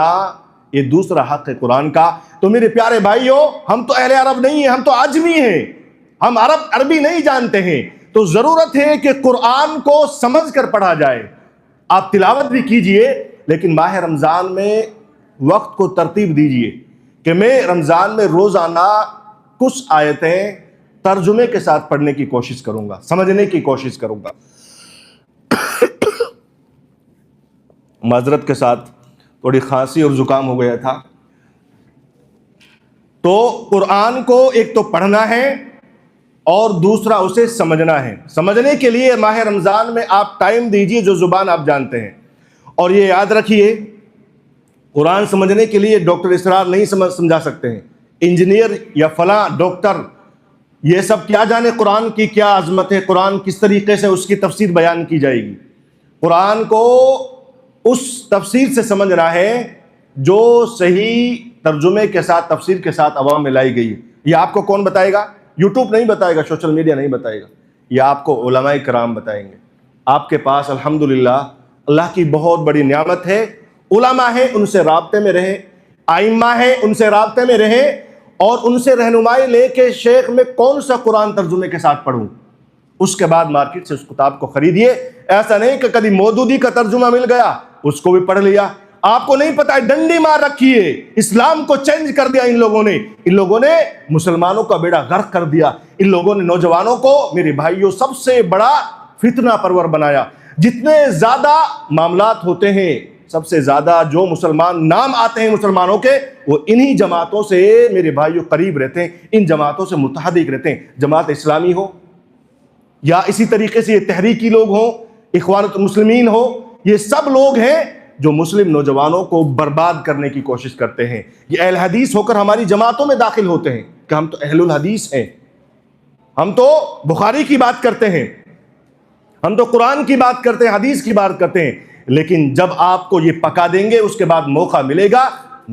یہ دوسرا حق ہے قرآن کا۔ تو میرے پیارے بھائیوں، ہم تو اہل عرب نہیں ہیں، ہم تو عجمی ہیں، ہم عربی نہیں جانتے ہیں، تو ضرورت ہے کہ قرآن کو سمجھ کر پڑھا جائے۔ آپ تلاوت بھی کیجئے، لیکن ماہ رمضان میں وقت کو ترتیب دیجئے کہ میں رمضان میں روزانہ کچھ آیتیں ترجمے کے ساتھ پڑھنے کی کوشش کروں گا، سمجھنے کی کوشش کروں گا۔ معذرت کے ساتھ تھوڑی کھانسی اور زکام ہو گیا تھا۔ تو قرآن کو ایک تو پڑھنا ہے اور دوسرا اسے سمجھنا ہے۔ سمجھنے کے لیے ماہ رمضان میں آپ ٹائم دیجئے جو زبان آپ جانتے ہیں، اور یہ یاد رکھیے قرآن سمجھنے کے لیے ڈاکٹر اسرار نہیں سمجھا سکتے ہیں، انجینئر یا فلاں ڈاکٹر یہ سب کیا جانے قرآن کی کیا عظمت ہے، قرآن کس طریقے سے اس کی تفسیر بیان کی جائے گی۔ قرآن کو اس تفسیر سے سمجھنا ہے جو صحیح ترجمے کے ساتھ تفسیر کے ساتھ عوام میں لائی گئی ہے۔ یہ آپ کو کون بتائے گا؟ یوٹیوب نہیں بتائے گا، سوشل میڈیا نہیں بتائے گا، یہ آپ کو علماء کرام بتائیں گے۔ آپ کے پاس الحمدللہ اللہ کی بہت بڑی نعمت ہے، علماء ہیں، ان سے رابطے میں رہیں، ائمہ ہیں، ان سے رابطے میں رہیں، اور ان سے رہنمائی لے کے شیخ میں کون سا قرآن ترجمے کے ساتھ پڑھوں، اس کے بعد مارکیٹ سے اس کتاب کو خریدیے۔ ایسا نہیں کہ کبھی مودودی کا ترجمہ مل گیا اس کو بھی پڑھ لیا، آپ کو نہیں پتا ہے، ڈنڈی مار رکھی ہے، اسلام کو چینج کر دیا ان لوگوں نے مسلمانوں کا بیڑا غرق کر دیا، ان لوگوں نے نوجوانوں کو میرے بھائیوں سب سے بڑا فتنہ پرور بنایا۔ جتنے زیادہ معاملات ہوتے ہیں، سب سے زیادہ جو مسلمان نام آتے ہیں مسلمانوں کے، وہ انہی جماعتوں سے میرے بھائیوں قریب رہتے ہیں، ان جماعتوں سے متحرک رہتے ہیں۔ جماعت اسلامی ہو یا اسی طریقے سے یہ تحریکی لوگ ہوں، اخوان المسلمین ہو، یہ سب لوگ ہیں جو مسلم نوجوانوں کو برباد کرنے کی کوشش کرتے ہیں۔ یہ اہل حدیث ہو کر ہماری جماعتوں میں داخل ہوتے ہیں کہ ہم تو اہل الحدیث ہیں، ہم تو بخاری کی بات کرتے ہیں، ہم تو قرآن کی بات کرتے ہیں، حدیث کی بات کرتے ہیں، لیکن جب آپ کو یہ پکا دیں گے اس کے بعد موقع ملے گا،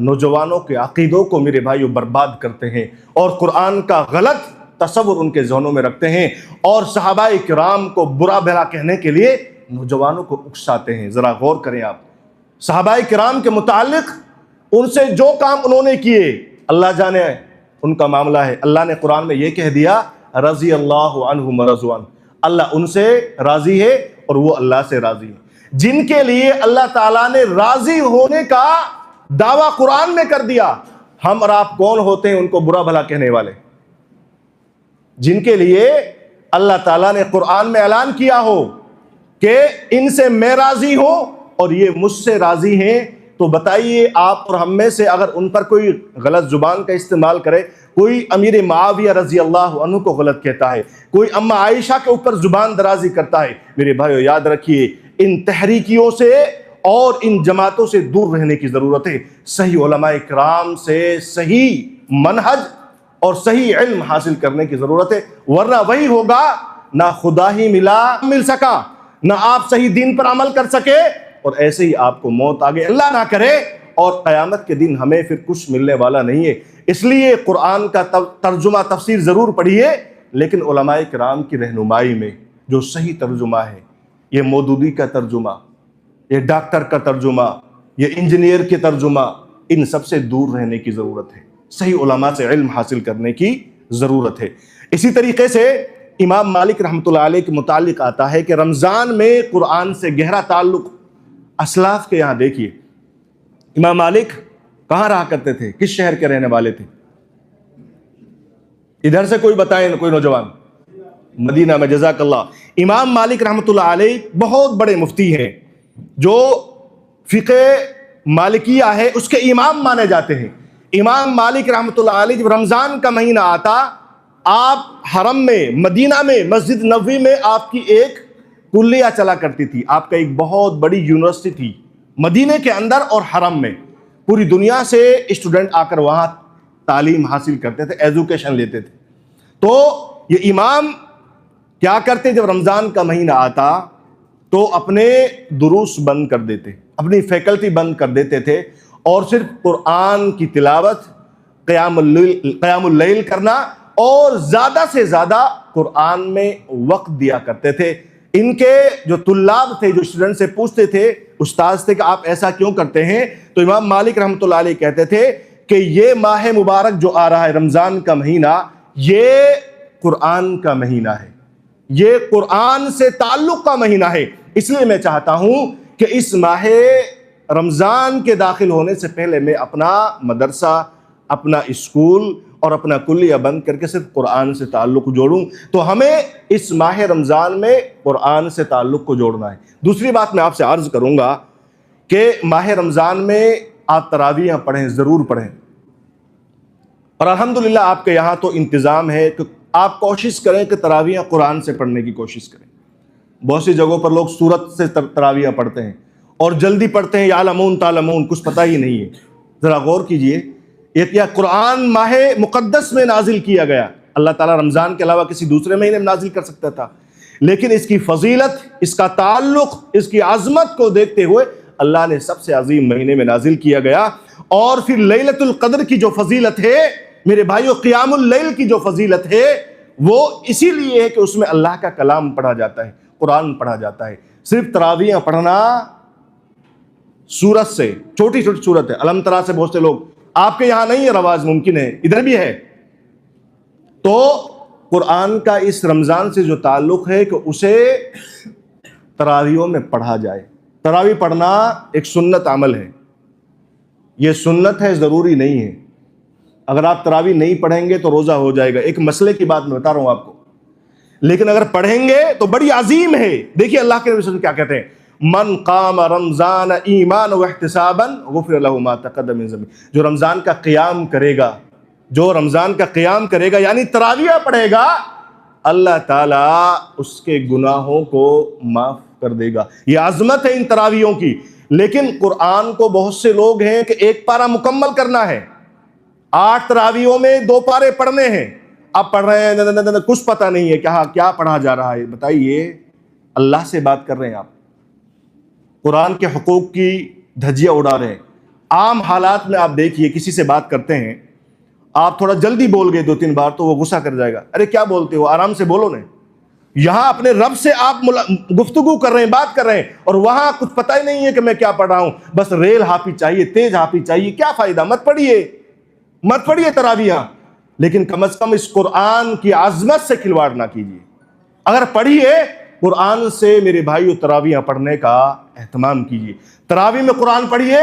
نوجوانوں کے عقیدوں کو میرے بھائیوں برباد کرتے ہیں اور قرآن کا غلط تصور ان کے ذہنوں میں رکھتے ہیں، اور صحابہ کرام کو برا بھلا کہنے کے لیے نوجوانوں کو اکساتے ہیں۔ ذرا غور کریں آپ، صحابہ کرام کے متعلق ان سے جو کام انہوں نے کیے اللہ جانے ان کا معاملہ ہے۔ اللہ نے قرآن میں یہ کہہ دیا رضی اللہ عنہم ورضوا عنہ، اللہ ان سے راضی ہے اور وہ اللہ سے راضی ہے۔ جن کے لیے اللہ تعالیٰ نے راضی ہونے کا دعویٰ قرآن میں کر دیا، ہم اور آپ کون ہوتے ہیں ان کو برا بھلا کہنے والے؟ جن کے لیے اللہ تعالیٰ نے قرآن میں اعلان کیا ہو کہ ان سے میں راضی ہوں اور یہ مجھ سے راضی ہیں، تو بتائیے آپ اور ہم میں سے اگر ان پر کوئی غلط زبان کا استعمال کرے، کوئی امیر معاویہ رضی اللہ عنہ کو غلط کہتا ہے، کوئی اما عائشہ کے اوپر زبان درازی کرتا ہے، میرے بھائیو یاد رکھیے ان تحریکیوں سے اور ان جماعتوں سے دور رہنے کی ضرورت ہے۔ صحیح علماء کرام سے صحیح منہج اور صحیح علم حاصل کرنے کی ضرورت ہے، ورنہ وہی ہوگا، نہ خدا ہی مل سکا، نہ آپ صحیح دین پر عمل کر سکے، اور ایسے ہی آپ کو موت آگے اللہ نہ کرے اور قیامت کے دن ہمیں پھر کچھ ملنے والا نہیں ہے۔ اس لیے قرآن کا ترجمہ تفسیر ضرور پڑھیے، لیکن علماء کرام کی رہنمائی میں جو صحیح ترجمہ ہے، یہ مودودی کا ترجمہ، یہ ڈاکٹر کا ترجمہ، یہ انجینئر کے ترجمہ، ان سب سے دور رہنے کی ضرورت ہے، صحیح علماء سے علم حاصل کرنے کی ضرورت ہے۔ اسی طریقے سے امام مالک رحمۃ اللہ علیہ کے متعلق آتا ہے کہ رمضان میں قرآن سے گہرا تعلق اسلاف کے یہاں دیکھیے۔ امام مالک کہاں رہا کرتے تھے؟ کس شہر کے رہنے والے تھے؟ ادھر سے کوئی بتائیں، کوئی نوجوان؟ مدینہ میں، جزاک اللہ۔ امام مالک رحمۃ اللہ علیہ بہت بڑے مفتی ہیں، جو فقہ مالکیہ ہے اس کے امام مانے جاتے ہیں۔ امام مالک رحمۃ اللہ علیہ جب رمضان کا مہینہ آتا، آپ حرم میں، مدینہ میں، مسجد نبوی میں آپ کی ایک کلیہ چلا کرتی تھی، آپ کا ایک بہت بڑی یونیورسٹی تھی مدینہ کے اندر اور حرم میں، پوری دنیا سے اسٹوڈنٹ آ کر وہاں تعلیم حاصل کرتے تھے، ایجوکیشن لیتے تھے۔ تو یہ امام کیا کرتے؟ جب رمضان کا مہینہ آتا تو اپنے دروس بند کر دیتے، اپنی فیکلٹی بند کر دیتے تھے، اور صرف قرآن کی تلاوت، قیام اللیل کرنا اور زیادہ سے زیادہ قرآن میں وقت دیا کرتے تھے۔ ان کے جو طلاب تھے، جو اسٹوڈنٹ سے پوچھتے تھے، استاد سے کہ آپ ایسا کیوں کرتے ہیں، تو امام مالک رحمۃ اللہ علیہ کہتے تھے کہ یہ ماہ مبارک جو آ رہا ہے رمضان کا مہینہ، یہ قرآن کا مہینہ ہے، یہ قرآن سے تعلق کا مہینہ ہے، اس لیے میں چاہتا ہوں کہ اس ماہ رمضان کے داخل ہونے سے پہلے میں اپنا مدرسہ، اپنا اسکول اور اپنا کلیہ بند کر کے صرف قرآن سے تعلق جوڑوں۔ تو ہمیں اس ماہ رمضان میں قرآن سے تعلق کو جوڑنا ہے۔ دوسری بات میں آپ سے عرض کروں گا کہ ماہ رمضان میں آپ تراویح پڑھیں، ضرور پڑھیں، اور الحمدللہ آپ کے یہاں تو انتظام ہے کہ آپ کوشش کریں کہ تراویح قرآن سے پڑھنے کی کوشش کریں۔ بہت سی جگہوں پر لوگ سورت سے تراویح پڑھتے ہیں اور جلدی پڑھتے ہیں یعلمون تعلمون، کچھ پتہ ہی نہیں ہے۔ ذرا غور کیجئے، یہ قرآن ماہ مقدس میں نازل کیا گیا، اللہ تعالیٰ رمضان کے علاوہ کسی دوسرے مہینے میں نازل کر سکتا تھا، لیکن اس کی فضیلت، اس کا تعلق، اس کی عظمت کو دیکھتے ہوئے اللہ نے سب سے عظیم مہینے میں نازل کیا گیا۔ اور پھر لیلۃ القدر کی جو فضیلت ہے میرے بھائیو، قیام اللیل کی جو فضیلت ہے وہ اسی لیے ہے کہ اس میں اللہ کا کلام پڑھا جاتا ہے، قرآن پڑھا جاتا ہے۔ صرف تراویح پڑھنا سورت سے، چھوٹی چھوٹی سورت ہے، الم ترا سے بہت سے لوگ، آپ کے یہاں نہیں ہے رواج، ممکن ہے ادھر بھی ہے، تو قرآن کا اس رمضان سے جو تعلق ہے کہ اسے تراویحوں میں پڑھا جائے۔ تراویح پڑھنا ایک سنت عمل ہے، یہ سنت ہے، ضروری نہیں ہے۔ اگر آپ تراویح نہیں پڑھیں گے تو روزہ ہو جائے گا، ایک مسئلے کی بات میں بتا رہا ہوں آپ کو، لیکن اگر پڑھیں گے تو بڑی عظیم ہے۔ دیکھیے اللہ کے نبی صلی اللہ علیہ وسلم کیا کہتے ہیں، من قام رمضان ایمانا واحتسابا غفر له ما تقدم من ذنبه، جو رمضان کا قیام کرے گا، جو رمضان کا قیام کرے گا یعنی تراویح پڑھے گا، اللہ تعالیٰ اس کے گناہوں کو معاف کر دے گا۔ یہ عظمت ہے ان تراویحوں کی۔ لیکن قرآن کو بہت سے لوگ ہیں کہ ایک پارہ مکمل کرنا ہے، 8 تراویحوں میں 2 پارے پڑھنے ہیں، اب پڑھ رہے ہیں، کچھ پتہ نہیں ہے کیا پڑھا جا رہا ہے۔ بتائیے، اللہ سے بات کر رہے ہیں آپ، قرآن کے حقوق کی دھجیاں اڑا رہے ہیں۔ عام حالات میں آپ دیکھیے، کسی سے بات کرتے ہیں، آپ تھوڑا جلدی بول گئے 2-3 بار تو وہ غصہ کر جائے گا، ارے کیا بولتے ہو، آرام سے بولو نا۔ یہاں اپنے رب سے آپ گفتگو کر رہے ہیں، بات کر رہے ہیں، اور وہاں کچھ پتہ ہی نہیں ہے کہ میں کیا پڑھ رہا ہوں، بس ریل ہاپی چاہیے، تیز ہاپی چاہیے، کیا فائدہ؟ مت پڑھیے تراویح، لیکن کم از کم اس قرآن کی عظمت سے کھلواڑ نہ کیجیے۔ اگر پڑھیے قرآن سے میرے بھائیو، تراویح پڑھنے کا اہتمام کیجیے، تراویح میں قرآن پڑھیے،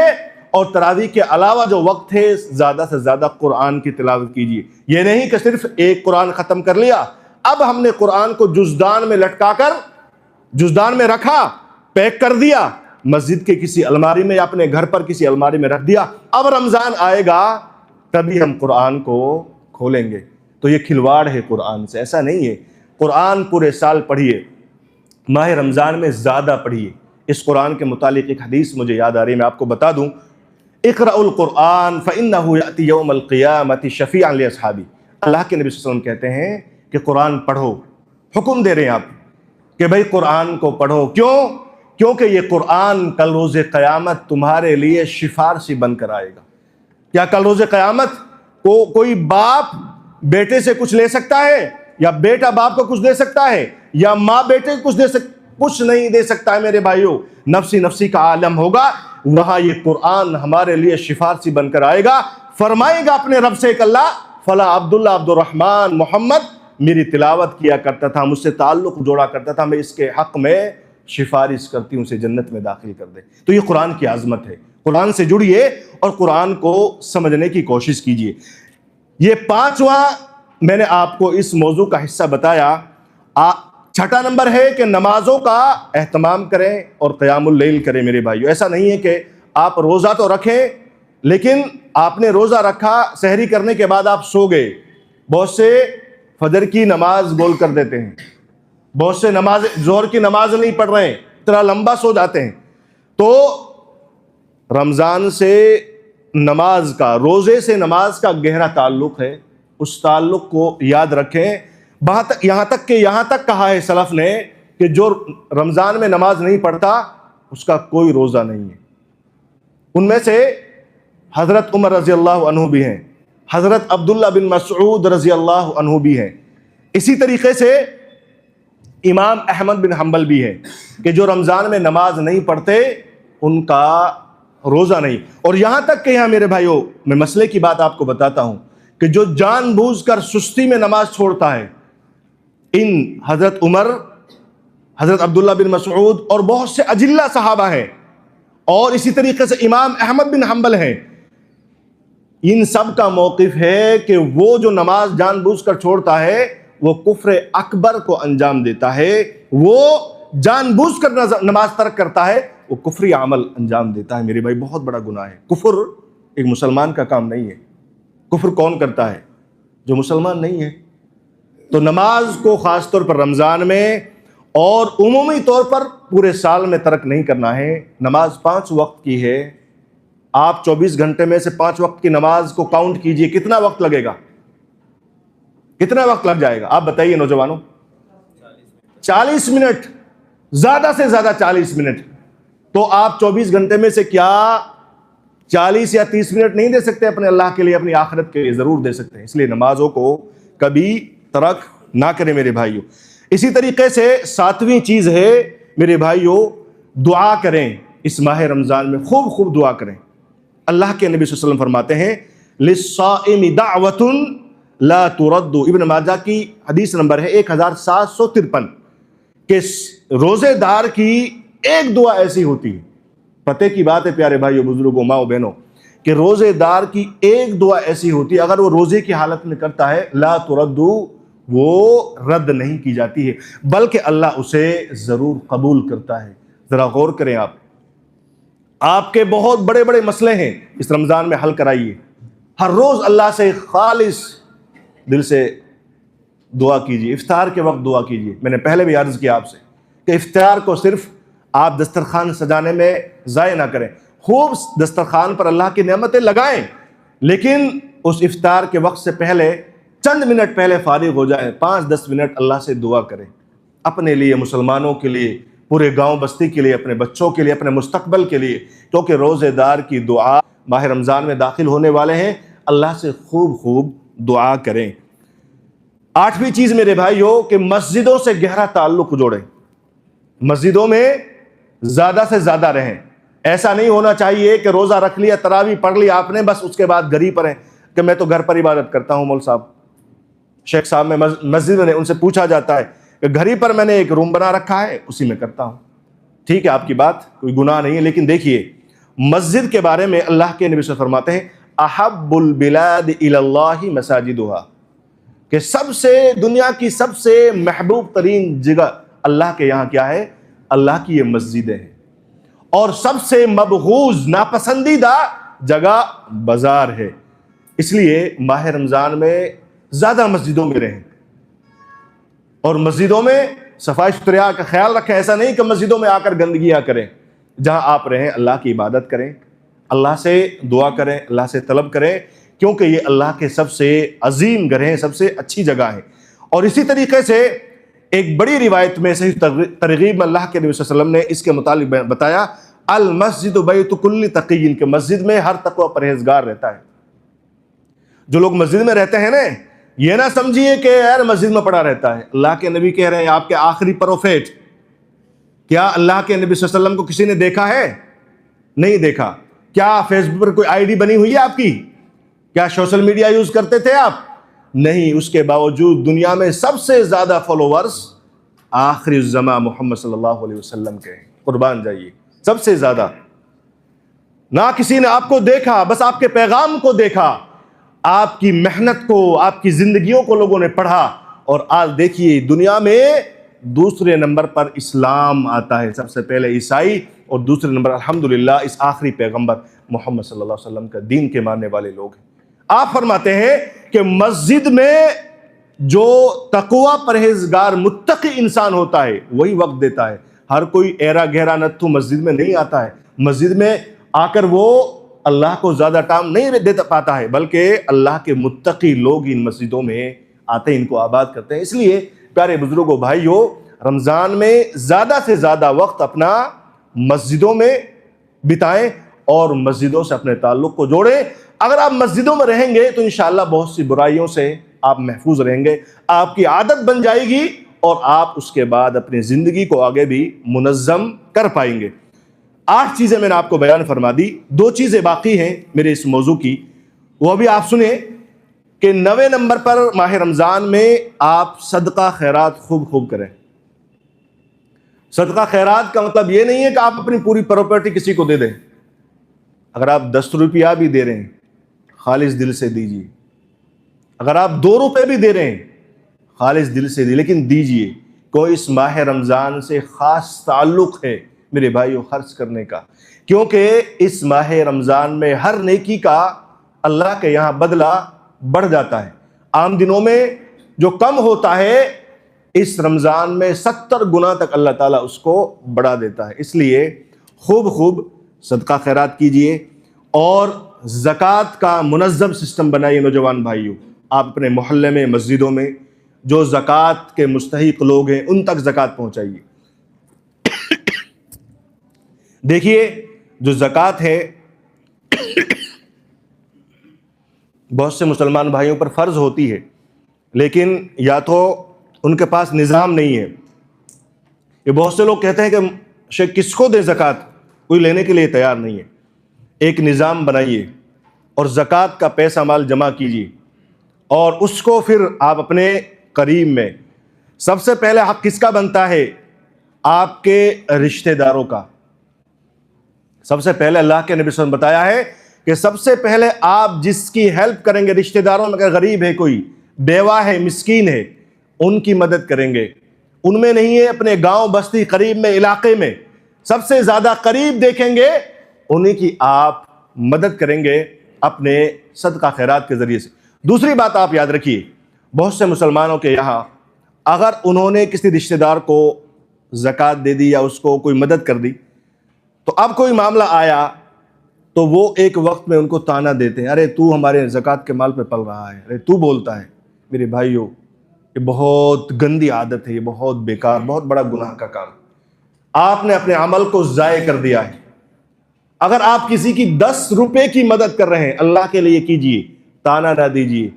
اور تراویح کے علاوہ جو وقت ہے زیادہ سے زیادہ قرآن کی تلاوت کیجیے۔ یہ نہیں کہ صرف ایک قرآن ختم کر لیا، اب ہم نے قرآن کو جزدان میں لٹکا کر جزدان میں رکھا، پیک کر دیا، مسجد کے کسی الماری میں یا اپنے گھر پر کسی الماری میں رکھ دیا، اب رمضان آئے گا تبھی ہم قرآن کو کھولیں گے، تو یہ کھلواڑ ہے قرآن سے۔ ایسا نہیں ہے، قرآن پورے سال پڑھیے، ماہ رمضان میں زیادہ پڑھیے۔ اس قرآن کے متعلق ایک حدیث مجھے یاد آ رہی ہے، میں آپ کو بتا دوں، اقرأ القرآن فإنه يأتي يوم القیامة شفیعا لأصحابہ۔ اللہ کے نبی صلی اللہ علیہ وسلم کہتے ہیں کہ قرآن پڑھو، حکم دے رہے ہیں آپ کہ بھائی قرآن کو پڑھو۔ کیوں؟ کیونکہ یہ قرآن کل روز قیامت تمہارے لیے سفارشی بن کر آئے گا۔ کیا کل روز قیامت کو کوئی باپ بیٹے سے کچھ لے سکتا ہے، یا بیٹا باپ کو کچھ دے سکتا ہے، یا ماں بیٹے کو کچھ نہیں دے سکتا ہے؟ میرے بھائیو، نفسی نفسی کا عالم ہوگا، وہاں یہ قرآن ہمارے لیے سفارشی بن کر آئے گا، فرمائے گا اپنے رب سے کہ اللہ فلاں عبداللہ عبد الرحمن محمد میری تلاوت کیا کرتا تھا، مجھ سے تعلق جوڑا کرتا تھا، میں اس کے حق میں سفارش کرتی ہوں، اسے جنت میں داخل کر دے۔ تو یہ قرآن کی عظمت ہے، قرآن سے جڑیے اور قرآن کو سمجھنے کی کوشش کیجیے۔ یہ 5واں میں نے آپ کو اس موضوع کا حصہ بتایا۔ 6واں نمبر ہے کہ نمازوں کا اہتمام کریں اور قیام اللیل کریں۔ میرے بھائیو، ایسا نہیں ہے کہ آپ روزہ تو رکھیں، لیکن آپ نے روزہ رکھا، سحری کرنے کے بعد آپ سو گئے۔ بہت سے فجر کی نماز بول کر دیتے ہیں، بہت سے نماز ظہر کی نماز نہیں پڑھ رہے ہیں، اتنا لمبا سو جاتے ہیں۔ تو رمضان سے نماز کا، روزے سے نماز کا گہرا تعلق ہے، اس تعلق کو یاد رکھیں۔ یہاں تک کہا ہے سلف نے کہ جو رمضان میں نماز نہیں پڑھتا اس کا کوئی روزہ نہیں ہے۔ ان میں سے حضرت عمر رضی اللہ عنہ بھی ہیں، حضرت عبداللہ بن مسعود رضی اللہ عنہ بھی ہیں، اسی طریقے سے امام احمد بن حنبل بھی ہیں کہ جو رمضان میں نماز نہیں پڑھتے ان کا روزہ نہیں۔ اور یہاں تک کہ یہاں میرے بھائیوں، میں مسئلے کی بات آپ کو بتاتا ہوں کہ جو جان بوجھ کر سستی میں نماز چھوڑتا ہے، ان حضرت عمر، حضرت عبداللہ بن مسعود اور بہت سے اجلہ صحابہ ہیں، اور اسی طریقے سے امام احمد بن حنبل ہیں، ان سب کا موقف ہے کہ وہ جو نماز جان بوجھ کر چھوڑتا ہے وہ کفر اکبر کو انجام دیتا ہے، وہ جان بوجھ کر نماز ترک کرتا ہے، وہ کفری عمل انجام دیتا ہے۔ میرے بھائی، بہت بڑا گناہ ہے۔ کفر ایک مسلمان کا کام نہیں ہے۔ کفر کون کرتا ہے؟ جو مسلمان نہیں ہے۔ تو نماز کو خاص طور پر رمضان میں اور عمومی طور پر پورے سال میں ترک نہیں کرنا ہے۔ نماز 5 وقت کی ہے، آپ 24 گھنٹے میں سے 5 وقت کی نماز کو کاؤنٹ کیجئے، کتنا وقت لگے گا؟ کتنا وقت لگ جائے گا آپ بتائیے نوجوانوں؟ 40 منٹ، زیادہ سے زیادہ 40 منٹ۔ تو آپ 24 گھنٹے میں سے کیا 40 یا 30 منٹ نہیں دے سکتے اپنے اللہ کے لیے، اپنی آخرت کے لیے؟ ضرور دے سکتے ہیں۔ اس لیے نمازوں کو کبھی ترک نہ کریں میرے بھائیوں۔ اسی طریقے سے 7ویں چیز ہے میرے بھائیوں، دعا کریں۔ اس ماہ رمضان میں خوب خوب دعا کریں۔ اللہ کے نبی صلی اللہ علیہ وسلم فرماتے ہیں للصائم دعوۃ لا ترد، ابن ماجہ کی حدیث نمبر ہے 1753، کہ روزے دار کی ایک دعا ایسی ہوتی ہے، پتہ کی بات ہے پیارے بھائیو، بزرگوں، ماؤں بہنوں، کہ روزے دار کی ایک دعا ایسی ہوتی ہے اگر وہ روزے کی حالت میں کرتا ہے، لا ترد، وہ رد نہیں کی جاتی ہے، بلکہ اللہ اسے ضرور قبول کرتا ہے۔ ذرا غور کریں، آپ کے بہت بڑے بڑے مسئلے ہیں اس رمضان میں حل کرائیے۔ ہر روز اللہ سے خالص دل سے دعا کیجیے۔ افطار کے وقت دعا کیجیے۔ میں نے پہلے بھی عرض کیا آپ سے کہ افطار کو صرف آپ دسترخوان سجانے میں ضائع نہ کریں، خوب دسترخوان پر اللہ کی نعمتیں لگائیں، لیکن اس افطار کے وقت سے پہلے چند منٹ پہلے فارغ ہو جائیں، 5-10 منٹ اللہ سے دعا کریں، اپنے لیے، مسلمانوں کے لیے، پورے گاؤں بستی کے لیے، اپنے بچوں کے لیے، اپنے مستقبل کے لیے، کیونکہ روزے دار کی دعا ماہ رمضان میں داخل ہونے والے ہیں، اللہ سے خوب خوب دعا کریں۔ 8ویں چیز میرے بھائیو، کہ مسجدوں سے گہرا تعلق جوڑیں، مسجدوں میں زیادہ سے زیادہ رہیں۔ ایسا نہیں ہونا چاہیے کہ روزہ رکھ لیا، تراویح پڑھ لی آپ نے، بس اس کے بعد گھر ہی پر ہیں کہ میں تو گھر پر عبادت کرتا ہوں، مول صاحب، شیخ صاحب میں مسجد میں، ان سے پوچھا جاتا ہے کہ گھر ہی پر میں نے ایک روم بنا رکھا ہے، اسی میں کرتا ہوں۔ ٹھیک ہے، آپ کی بات کوئی گناہ نہیں ہے، لیکن دیکھیے مسجد کے بارے میں اللہ کے نبی صلی اللہ علیہ وسلم فرماتے ہیں احب البلاد الی اللہ مساجدها، کہ سب سے دنیا کی سب سے محبوب ترین جگہ اللہ کے یہاں کیا ہے؟ اللہ کی یہ مسجدیں ہیں۔ اور سب سے مبغوض، ناپسندیدہ جگہ بازار ہے۔ اس لیے ماہ رمضان میں زیادہ مسجدوں میں رہیں، اور مسجدوں میں صفائی ستھرا کا خیال رکھیں۔ ایسا نہیں کہ مسجدوں میں آ کر گندگیاں کریں۔ جہاں آپ رہیں اللہ کی عبادت کریں، اللہ سے دعا کریں، اللہ سے طلب کریں، کیونکہ یہ اللہ کے سب سے عظیم گھر ہیں، سب سے اچھی جگہ ہیں۔ اور اسی طریقے سے ایک بڑی روایت میں صحیح ترغیب میں اللہ کے نبی صلی اللہ علیہ وسلم نے اس کے متعلق بتایا المسجد بیت کل تقی، کہ مسجد میں ہر تقوی پرہیزگار رہتا ہے۔ جو لوگ مسجد میں رہتے ہیں نا، یہ نہ سمجھیے کہ یار مسجد میں پڑا رہتا ہے۔ اللہ کے نبی کہہ رہے ہیں، آپ کے آخری پروفیٹ، کیا اللہ کے نبی صلی اللہ علیہ وسلم کو کسی نے دیکھا ہے؟ نہیں دیکھا۔ کیا فیس بک پر کوئی آئی ڈی بنی ہوئی ہے آپ کی؟ کیا سوشل میڈیا یوز کرتے تھے آپ؟ نہیں۔ اس کے باوجود دنیا میں سب سے زیادہ فالوورز آخری الزماں محمد صلی اللہ علیہ وسلم کے ہیں، قربان جائیے، سب سے زیادہ۔ نہ کسی نے آپ کو دیکھا، بس آپ کے پیغام کو دیکھا، آپ کی محنت کو، آپ کی زندگیوں کو لوگوں نے پڑھا، اور آج دیکھیے دنیا میں دوسرے نمبر پر اسلام آتا ہے، سب سے پہلے عیسائی، اور دوسرے نمبر الحمدللہ اس آخری پیغمبر محمد صلی اللہ علیہ وسلم کا دین کے ماننے والے لوگ ہیں۔ آپ فرماتے ہیں کہ مسجد میں جو تقوی پرہیزگار متقی انسان ہوتا ہے وہی وقت دیتا ہے۔ ہر کوئی ایرا گہرا نتھو مسجد میں نہیں آتا ہے، مسجد میں آ کر وہ اللہ کو زیادہ ٹائم نہیں دے پاتا ہے، بلکہ اللہ کے متقی لوگ ان مسجدوں میں آتے ہیں، ان کو آباد کرتے ہیں۔ اس لیے پیارے بزرگوں، بھائیوں، رمضان میں زیادہ سے زیادہ وقت اپنا مسجدوں میں بتائیں اور مسجدوں سے اپنے تعلق کو جوڑیں۔ اگر آپ مسجدوں میں رہیں گے تو انشاءاللہ بہت سی برائیوں سے آپ محفوظ رہیں گے، آپ کی عادت بن جائے گی، اور آپ اس کے بعد اپنی زندگی کو آگے بھی منظم کر پائیں گے۔ 8 چیزیں میں نے آپ کو بیان فرما دی، 2 چیزیں باقی ہیں میرے اس موضوع کی، وہ بھی آپ سنیں کہ 9ویں نمبر پر ماہ رمضان میں آپ صدقہ خیرات خوب خوب کریں۔ صدقہ خیرات کا مطلب یہ نہیں ہے کہ آپ اپنی پوری پراپرٹی کسی کو دے دیں۔ اگر آپ 10 روپیہ بھی دے رہے ہیں خالص دل سے دیجیے، اگر آپ 2 روپے بھی دے رہے ہیں خالص دل سے دیجیے، لیکن دیجیے۔ کوئی اس ماہ رمضان سے خاص تعلق ہے میرے بھائیوں خرچ کرنے کا، کیونکہ اس ماہ رمضان میں ہر نیکی کا اللہ کے یہاں بدلہ بڑھ جاتا ہے۔ عام دنوں میں جو کم ہوتا ہے اس رمضان میں 70 گنا تک اللہ تعالیٰ اس کو بڑھا دیتا ہے۔ اس لیے خوب صدقہ خیرات کیجئے اور زکوٰۃ کا منظم سسٹم بنائیے۔ نوجوان بھائیوں، آپ اپنے محلے میں، مسجدوں میں جو زکوٰۃ کے مستحق لوگ ہیں ان تک زکوٰۃ پہنچائیے۔ دیکھیے جو زکوٰۃ ہے بہت سے مسلمان بھائیوں پر فرض ہوتی ہے، لیکن یا تو ان کے پاس نظام نہیں ہے۔ یہ بہت سے لوگ کہتے ہیں کہ شیخ کس کو دے زکوٰۃ، کوئی لینے کے لیے تیار نہیں ہے۔ ایک نظام بنائیے اور زکوٰۃ کا پیسہ مال جمع کیجیے، اور اس کو پھر آپ اپنے قریب میں، سب سے پہلے حق کس کا بنتا ہے؟ آپ کے رشتہ داروں کا۔ سب سے پہلے اللہ کے نبی صلی اللہ علیہ وسلم بتایا ہے کہ سب سے پہلے آپ جس کی ہیلپ کریں گے، رشتہ داروں میں اگر غریب ہے، کوئی بیوہ ہے، مسکین ہے، ان کی مدد کریں گے۔ ان میں نہیں ہے، اپنے گاؤں بستی قریب میں، علاقے میں سب سے زیادہ قریب دیکھیں گے، انہیں کی آپ مدد کریں گے اپنے صدقہ خیرات کے ذریعے سے۔ دوسری بات آپ یاد رکھیے، بہت سے مسلمانوں کے یہاں اگر انہوں نے کسی رشتہ دار کو زکوٰۃ دے دی یا اس کو کوئی مدد کر دی، تو اب کوئی معاملہ آیا تو وہ ایک وقت میں ان کو تانا دیتے ہیں، ارے تو ہمارے زکوٰۃ کے مال پہ پل رہا ہے، ارے تو بولتا ہے۔ میرے بھائیو، یہ بہت گندی عادت ہے، یہ بہت بیکار، بہت بڑا گناہ کا کام۔ آپ نے اپنے عمل کو ضائع کر دیا ہے۔ اگر آپ کسی کی 10 روپے کی مدد کر رہے ہیں، اللہ کے لیے کیجئے، تانا نہ دیجئے۔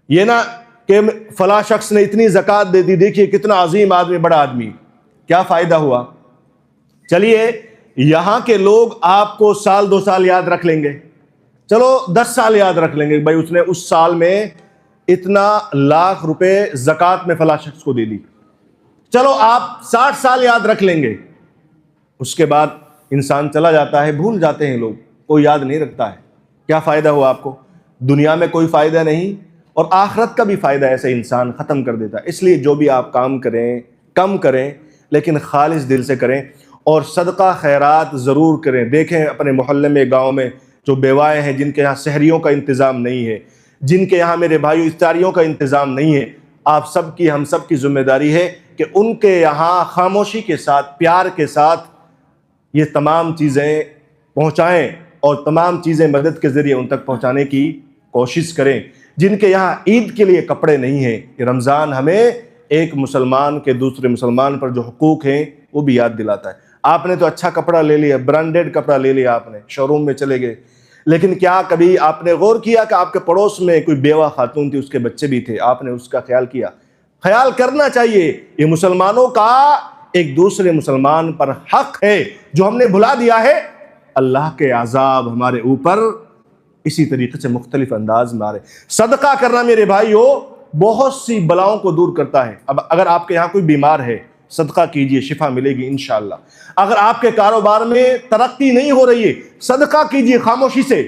یہ نہ کہ فلاں شخص نے اتنی زکوٰۃ دے دی، دیکھیے کتنا عظیم آدمی، بڑا آدمی، کیا فائدہ ہوا؟ چلیے یہاں کے لوگ آپ کو سال 2 سال یاد رکھ لیں گے، چلو 10 سال یاد رکھ لیں گے، بھائی اس نے اس سال میں اتنا لاکھ روپے زکوٰۃ میں فلاں شخص کو دے دی۔ چلو آپ 60 سال یاد رکھ لیں گے، اس کے بعد انسان چلا جاتا ہے، بھول جاتے ہیں لوگ، کوئی یاد نہیں رکھتا ہے۔ کیا فائدہ ہوا آپ کو؟ دنیا میں کوئی فائدہ نہیں، اور آخرت کا بھی فائدہ ایسے انسان ختم کر دیتا ہے۔ اس لیے جو بھی آپ کام کریں، کم کریں لیکن خالص دل سے کریں، اور صدقہ خیرات ضرور کریں۔ دیکھیں اپنے محلے میں، گاؤں میں جو بیوائیں ہیں، جن کے یہاں سحریوں کا انتظام نہیں ہے، جن کے یہاں میرے بھائیو افطاریوں کا انتظام نہیں ہے، آپ سب کی، ہم سب کی ذمہ داری ہے کہ ان کے یہاں خاموشی کے ساتھ، پیار کے ساتھ یہ تمام چیزیں پہنچائیں، اور تمام چیزیں مدد کے ذریعے ان تک پہنچانے کی کوشش کریں۔ جن کے یہاں عید کے لیے کپڑے نہیں ہیں، یہ رمضان ہمیں ایک مسلمان کے دوسرے مسلمان پر جو حقوق ہیں وہ بھی یاد دلاتا ہے۔ آپ نے تو اچھا کپڑا لے لیا، برانڈیڈ کپڑا لے لیا، آپ نے شو روم میں چلے گئے، لیکن کیا کبھی آپ نے غور کیا کہ آپ کے پڑوس میں کوئی بیوہ خاتون تھی، اس کے بچے بھی تھے، آپ نے اس کا خیال کیا؟ خیال کرنا چاہیے۔ یہ مسلمانوں کا ایک دوسرے مسلمان پر حق ہے جو ہم نے بھلا دیا ہے۔ اللہ کے عذاب ہمارے اوپر اسی طریقے سے مختلف انداز میں آ رہے۔ صدقہ کرنا میرے بھائیو بہت سی بلاؤں کو دور کرتا ہے۔ اب اگر آپ کے یہاں کوئی بیمار ہے، صدقہ کیجئے، شفا ملے گی انشاءاللہ۔ اگر آپ کے کاروبار میں ترقی نہیں ہو رہی ہے، صدقہ کیجئے خاموشی سے،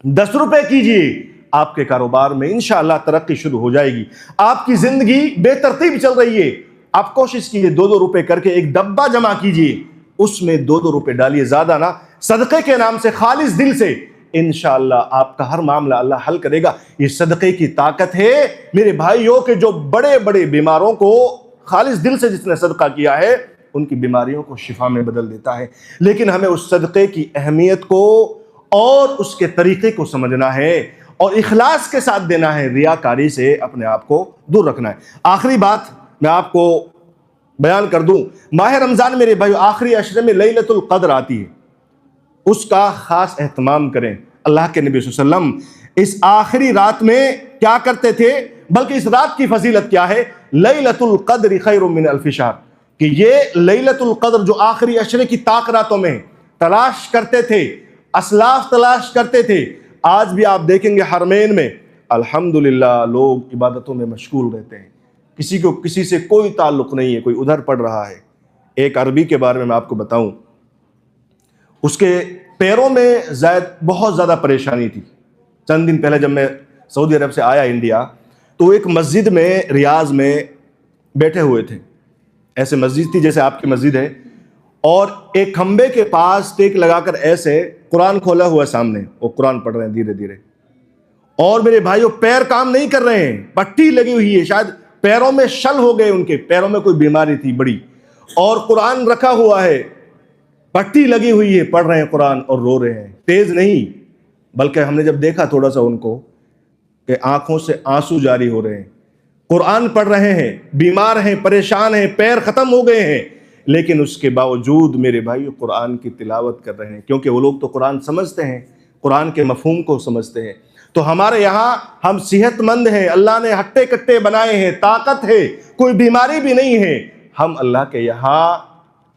10 روپے کیجئے، آپ کے کاروبار میں انشاءاللہ ترقی شروع ہو جائے گی۔ آپ کی زندگی بے ترتیب چل رہی ہے، آپ کوشش کیجئے 2 روپے کر کے ایک ڈبہ جمع کیجئے، اس میں 2 روپے ڈالیے، زیادہ نہ، صدقے کے نام سے، خالص دل سے، انشاءاللہ آپ کا ہر معاملہ اللہ حل کرے گا۔ یہ صدقے کی طاقت ہے میرے بھائیوں کہ جو بڑے بڑے بیماروں کو خالص دل سے جس نے صدقہ کیا ہے، ان کی بیماریوں کو شفا میں بدل دیتا ہے۔ لیکن ہمیں اس صدقے کی اہمیت کو اور اس کے طریقے کو سمجھنا ہے، اور اخلاص کے ساتھ دینا ہے، ریاکاری سے اپنے آپ کو دور رکھنا ہے۔ آخری بات میں آپ کو بیان کر دوں، ماہ رمضان میرے بھائیو آخری عشرے میں لیلۃ القدر آتی ہے، اس کا خاص اہتمام کریں۔ اللہ کے نبی صلی اللہ علیہ وسلم اس آخری رات میں کیا کرتے تھے، بلکہ اس رات کی فضیلت کیا ہے؟ لیلۃ القدر خیر من الف شہر، کہ یہ لیلۃ القدر جو آخری عشرے کی طاق راتوں میں تلاش کرتے تھے، اسلاف تلاش کرتے تھے۔ آج بھی آپ دیکھیں گے حرمین میں الحمدللہ لوگ عبادتوں میں مشغول رہتے ہیں، کسی کو کسی سے کوئی تعلق نہیں ہے، کوئی ادھر پڑھ رہا ہے۔ ایک عربی کے بارے میں آپ کو بتاؤں، اس کے پیروں میں بہت زیادہ پریشانی تھی۔ چند دن پہلے جب میں سعودی عرب سے آیا انڈیا، تو ایک مسجد میں ریاض میں بیٹھے ہوئے تھے، ایسے مسجد تھی جیسے آپ کی مسجد ہے، اور ایک کھمبے کے پاس ٹیک لگا کر ایسے قرآن کھولا ہوا سامنے، وہ قرآن پڑھ رہے ہیں دھیرے دھیرے، اور میرے بھائیوں پیر کام نہیں کر رہے ہیں، پٹی لگی ہوئی ہے، شاید پیروں میں شل ہو گئے, ان کے پیروں میں کوئی بیماری تھی بڑی, اور قرآن رکھا ہوا ہے, پٹی لگی ہوئی ہے, پڑھ رہے ہیں قرآن اور رو رہے ہیں, تیز نہیں, بلکہ ہم نے جب دیکھا تھوڑا سا ان کو کہ آنکھوں سے آنسو جاری ہو رہے ہیں, قرآن پڑھ رہے ہیں, بیمار ہیں, پریشان ہیں, پیر ختم ہو گئے ہیں, لیکن اس کے باوجود میرے بھائی قرآن کی تلاوت کر رہے ہیں, کیونکہ وہ لوگ تو قرآن سمجھتے ہیں, قرآن کے مفہوم کو سمجھتے ہیں. تو ہمارے یہاں ہم صحت مند ہیں, اللہ نے ہٹے کٹے بنائے ہیں, طاقت ہے, کوئی بیماری بھی نہیں ہے, ہم اللہ کے یہاں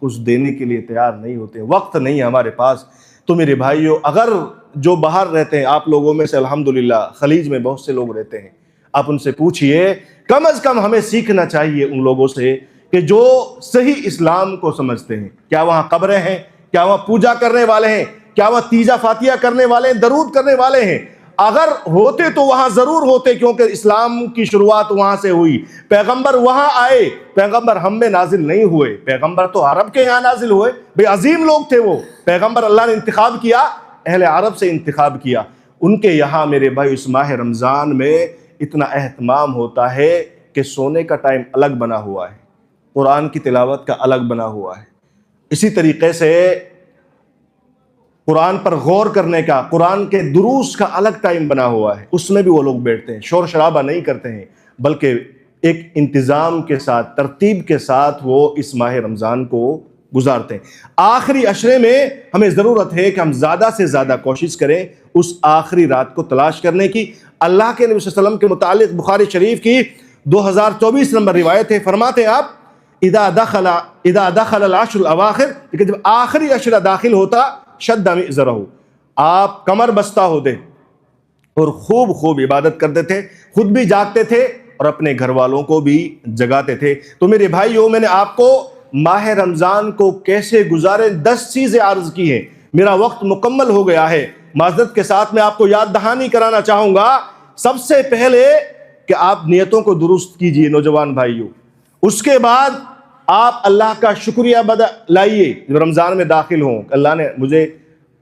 کچھ دینے کے لیے تیار نہیں ہوتے, وقت نہیں ہے ہمارے پاس. تو میرے بھائیو, اگر جو باہر رہتے ہیں, آپ لوگوں میں سے الحمدللہ خلیج میں بہت سے لوگ رہتے ہیں, آپ ان سے پوچھئے, کم از کم ہمیں سیکھنا چاہیے ان لوگوں سے کہ جو صحیح اسلام کو سمجھتے ہیں. کیا وہاں قبریں ہیں؟ کیا وہاں پوجا کرنے والے ہیں؟ کیا وہاں تیجا فاتحہ کرنے والے ہیں, درود کرنے والے ہیں؟ اگر ہوتے تو وہاں ضرور ہوتے, کیونکہ اسلام کی شروعات وہاں سے ہوئی, پیغمبر وہاں آئے, پیغمبر ہم میں نازل نہیں ہوئے, پیغمبر تو عرب کے یہاں نازل ہوئے, بے عظیم لوگ تھے وہ, پیغمبر اللہ نے انتخاب کیا, اہل عرب سے انتخاب کیا. ان کے یہاں میرے بھائی اس ماہ رمضان میں اتنا اہتمام ہوتا ہے کہ سونے کا ٹائم الگ بنا ہوا ہے, قرآن کی تلاوت کا الگ بنا ہوا ہے. اسی طریقے سے قرآن پر غور کرنے کا, قرآن کے دروس کا الگ ٹائم بنا ہوا ہے, اس میں بھی وہ لوگ بیٹھتے ہیں, شور شرابہ نہیں کرتے ہیں, بلکہ ایک انتظام کے ساتھ, ترتیب کے ساتھ وہ اس ماہ رمضان کو گزارتے ہیں. آخری عشرے میں ہمیں ضرورت ہے کہ ہم زیادہ سے زیادہ کوشش کریں اس آخری رات کو تلاش کرنے کی. اللہ کے نبی صلی اللہ علیہ وسلم کے متعلق بخاری شریف کی 2024 نمبر روایت ہے, فرماتے ہیں آپ, اذا دخل العشر الاواخر, کہ جب آخری عشرہ داخل ہوتا, شد مئزرہ, آپ کمر بستہ ہوتے اور خوب خوب عبادت کرتے تھے, خود بھی جاگتے تھے اور اپنے گھر والوں کو بھی جگاتے تھے. تو میرے بھائیو, میں نے آپ کو ماہ رمضان کو کیسے گزارے 10 چیزیں عرض کی ہیں. میرا وقت مکمل ہو گیا ہے, معذرت کے ساتھ میں آپ کو یاد دہانی کرانا چاہوں گا. سب سے پہلے کہ آپ نیتوں کو درست کیجئے نوجوان بھائیو, اس کے بعد آپ اللہ کا شکریہ لائیے جب رمضان میں داخل ہوں, اللہ نے مجھے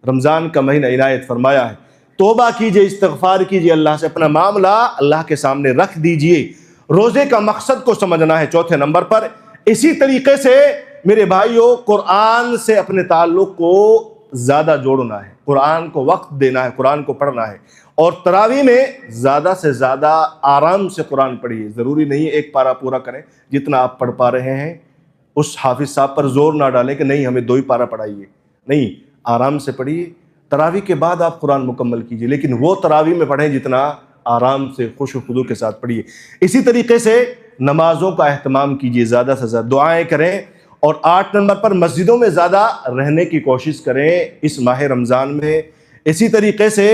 رمضان کا مہینہ عنایت فرمایا ہے, توبہ کیجئے, استغفار کیجئے, اللہ سے اپنا معاملہ اللہ کے سامنے رکھ دیجئے. روزے کا مقصد کو سمجھنا ہے چوتھے نمبر پر. اسی طریقے سے میرے بھائیو, قرآن سے اپنے تعلق کو زیادہ جوڑنا ہے, قرآن کو وقت دینا ہے, قرآن کو پڑھنا ہے, اور تراویح میں زیادہ سے زیادہ آرام سے قرآن پڑھیے. ضروری نہیں ایک پارہ پورا کریں, جتنا آپ پڑھ پا رہے ہیں اس حافظ صاحب پر زور نہ ڈالیں کہ نہیں ہمیں 2 ہی پارہ پڑھائیے, نہیں, آرام سے پڑھیے. تراویح کے بعد آپ قرآن مکمل کیجئے, لیکن وہ تراویح میں پڑھیں جتنا آرام سے خوش و خضوع کے ساتھ پڑھیے. اسی طریقے سے نمازوں کا اہتمام کیجئے, زیادہ سے زیادہ دعائیں کریں, اور 8 نمبر پر مسجدوں میں زیادہ رہنے کی کوشش کریں اس ماہ رمضان میں. اسی طریقے سے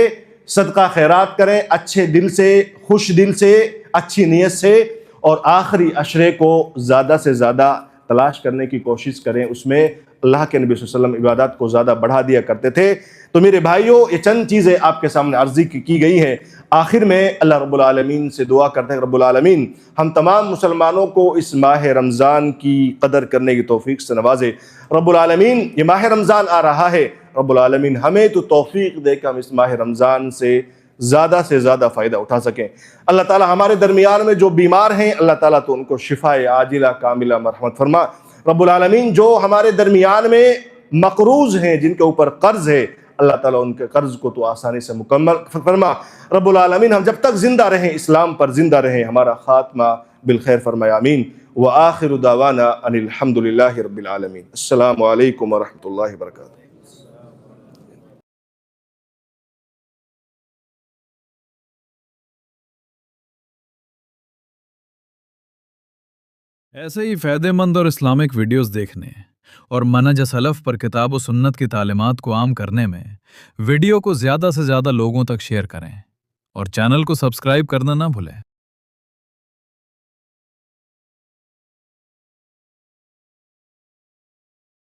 صدقہ خیرات کریں, اچھے دل سے, خوش دل سے, اچھی نیت سے, اور آخری عشرے کو زیادہ سے زیادہ تلاش کرنے کی کوشش کریں. اس میں اللہ کے نبی صلی اللہ علیہ وسلم عبادات کو زیادہ بڑھا دیا کرتے تھے. تو میرے بھائیوں, یہ چند چیزیں آپ کے سامنے عرضی کی گئی ہیں. آخر میں اللہ رب العالمین سے دعا کرتے ہیں, رب العالمین ہم تمام مسلمانوں کو اس ماہ رمضان کی قدر کرنے کی توفیق سے نوازے. رب العالمین, یہ ماہ رمضان آ رہا ہے, رب العالمین ہمیں تو توفیق دے کہ ہم اس ماہ رمضان سے زیادہ فائدہ اٹھا سکیں. اللہ تعالی ہمارے درمیان میں جو بیمار ہیں, اللہ تعالیٰ تو ان کو شفائے عاجلہ کاملہ مرحمت فرما. رب العالمین جو ہمارے درمیان میں مقروض ہیں, جن کے اوپر قرض ہے, اللہ تعالیٰ ان کے قرض کو تو آسانی سے مکمل فرما. رب العالمین ہم جب تک زندہ رہیں, اسلام پر زندہ رہیں, ہمارا خاتمہ بالخیر فرمائے, آمین. وآخر دعوانا ان الحمد للہ رب العالمین. السلام علیکم ورحمۃ اللہ وبرکاتہ. ایسے ہی فائدہ مند اور اسلامک ویڈیوز دیکھنے اور منہج سلف پر کتاب و سنت کی تعلیمات کو عام کرنے میں ویڈیو کو زیادہ سے زیادہ لوگوں تک شیئر کریں اور چینل کو سبسکرائب کرنا نہ بھولیں.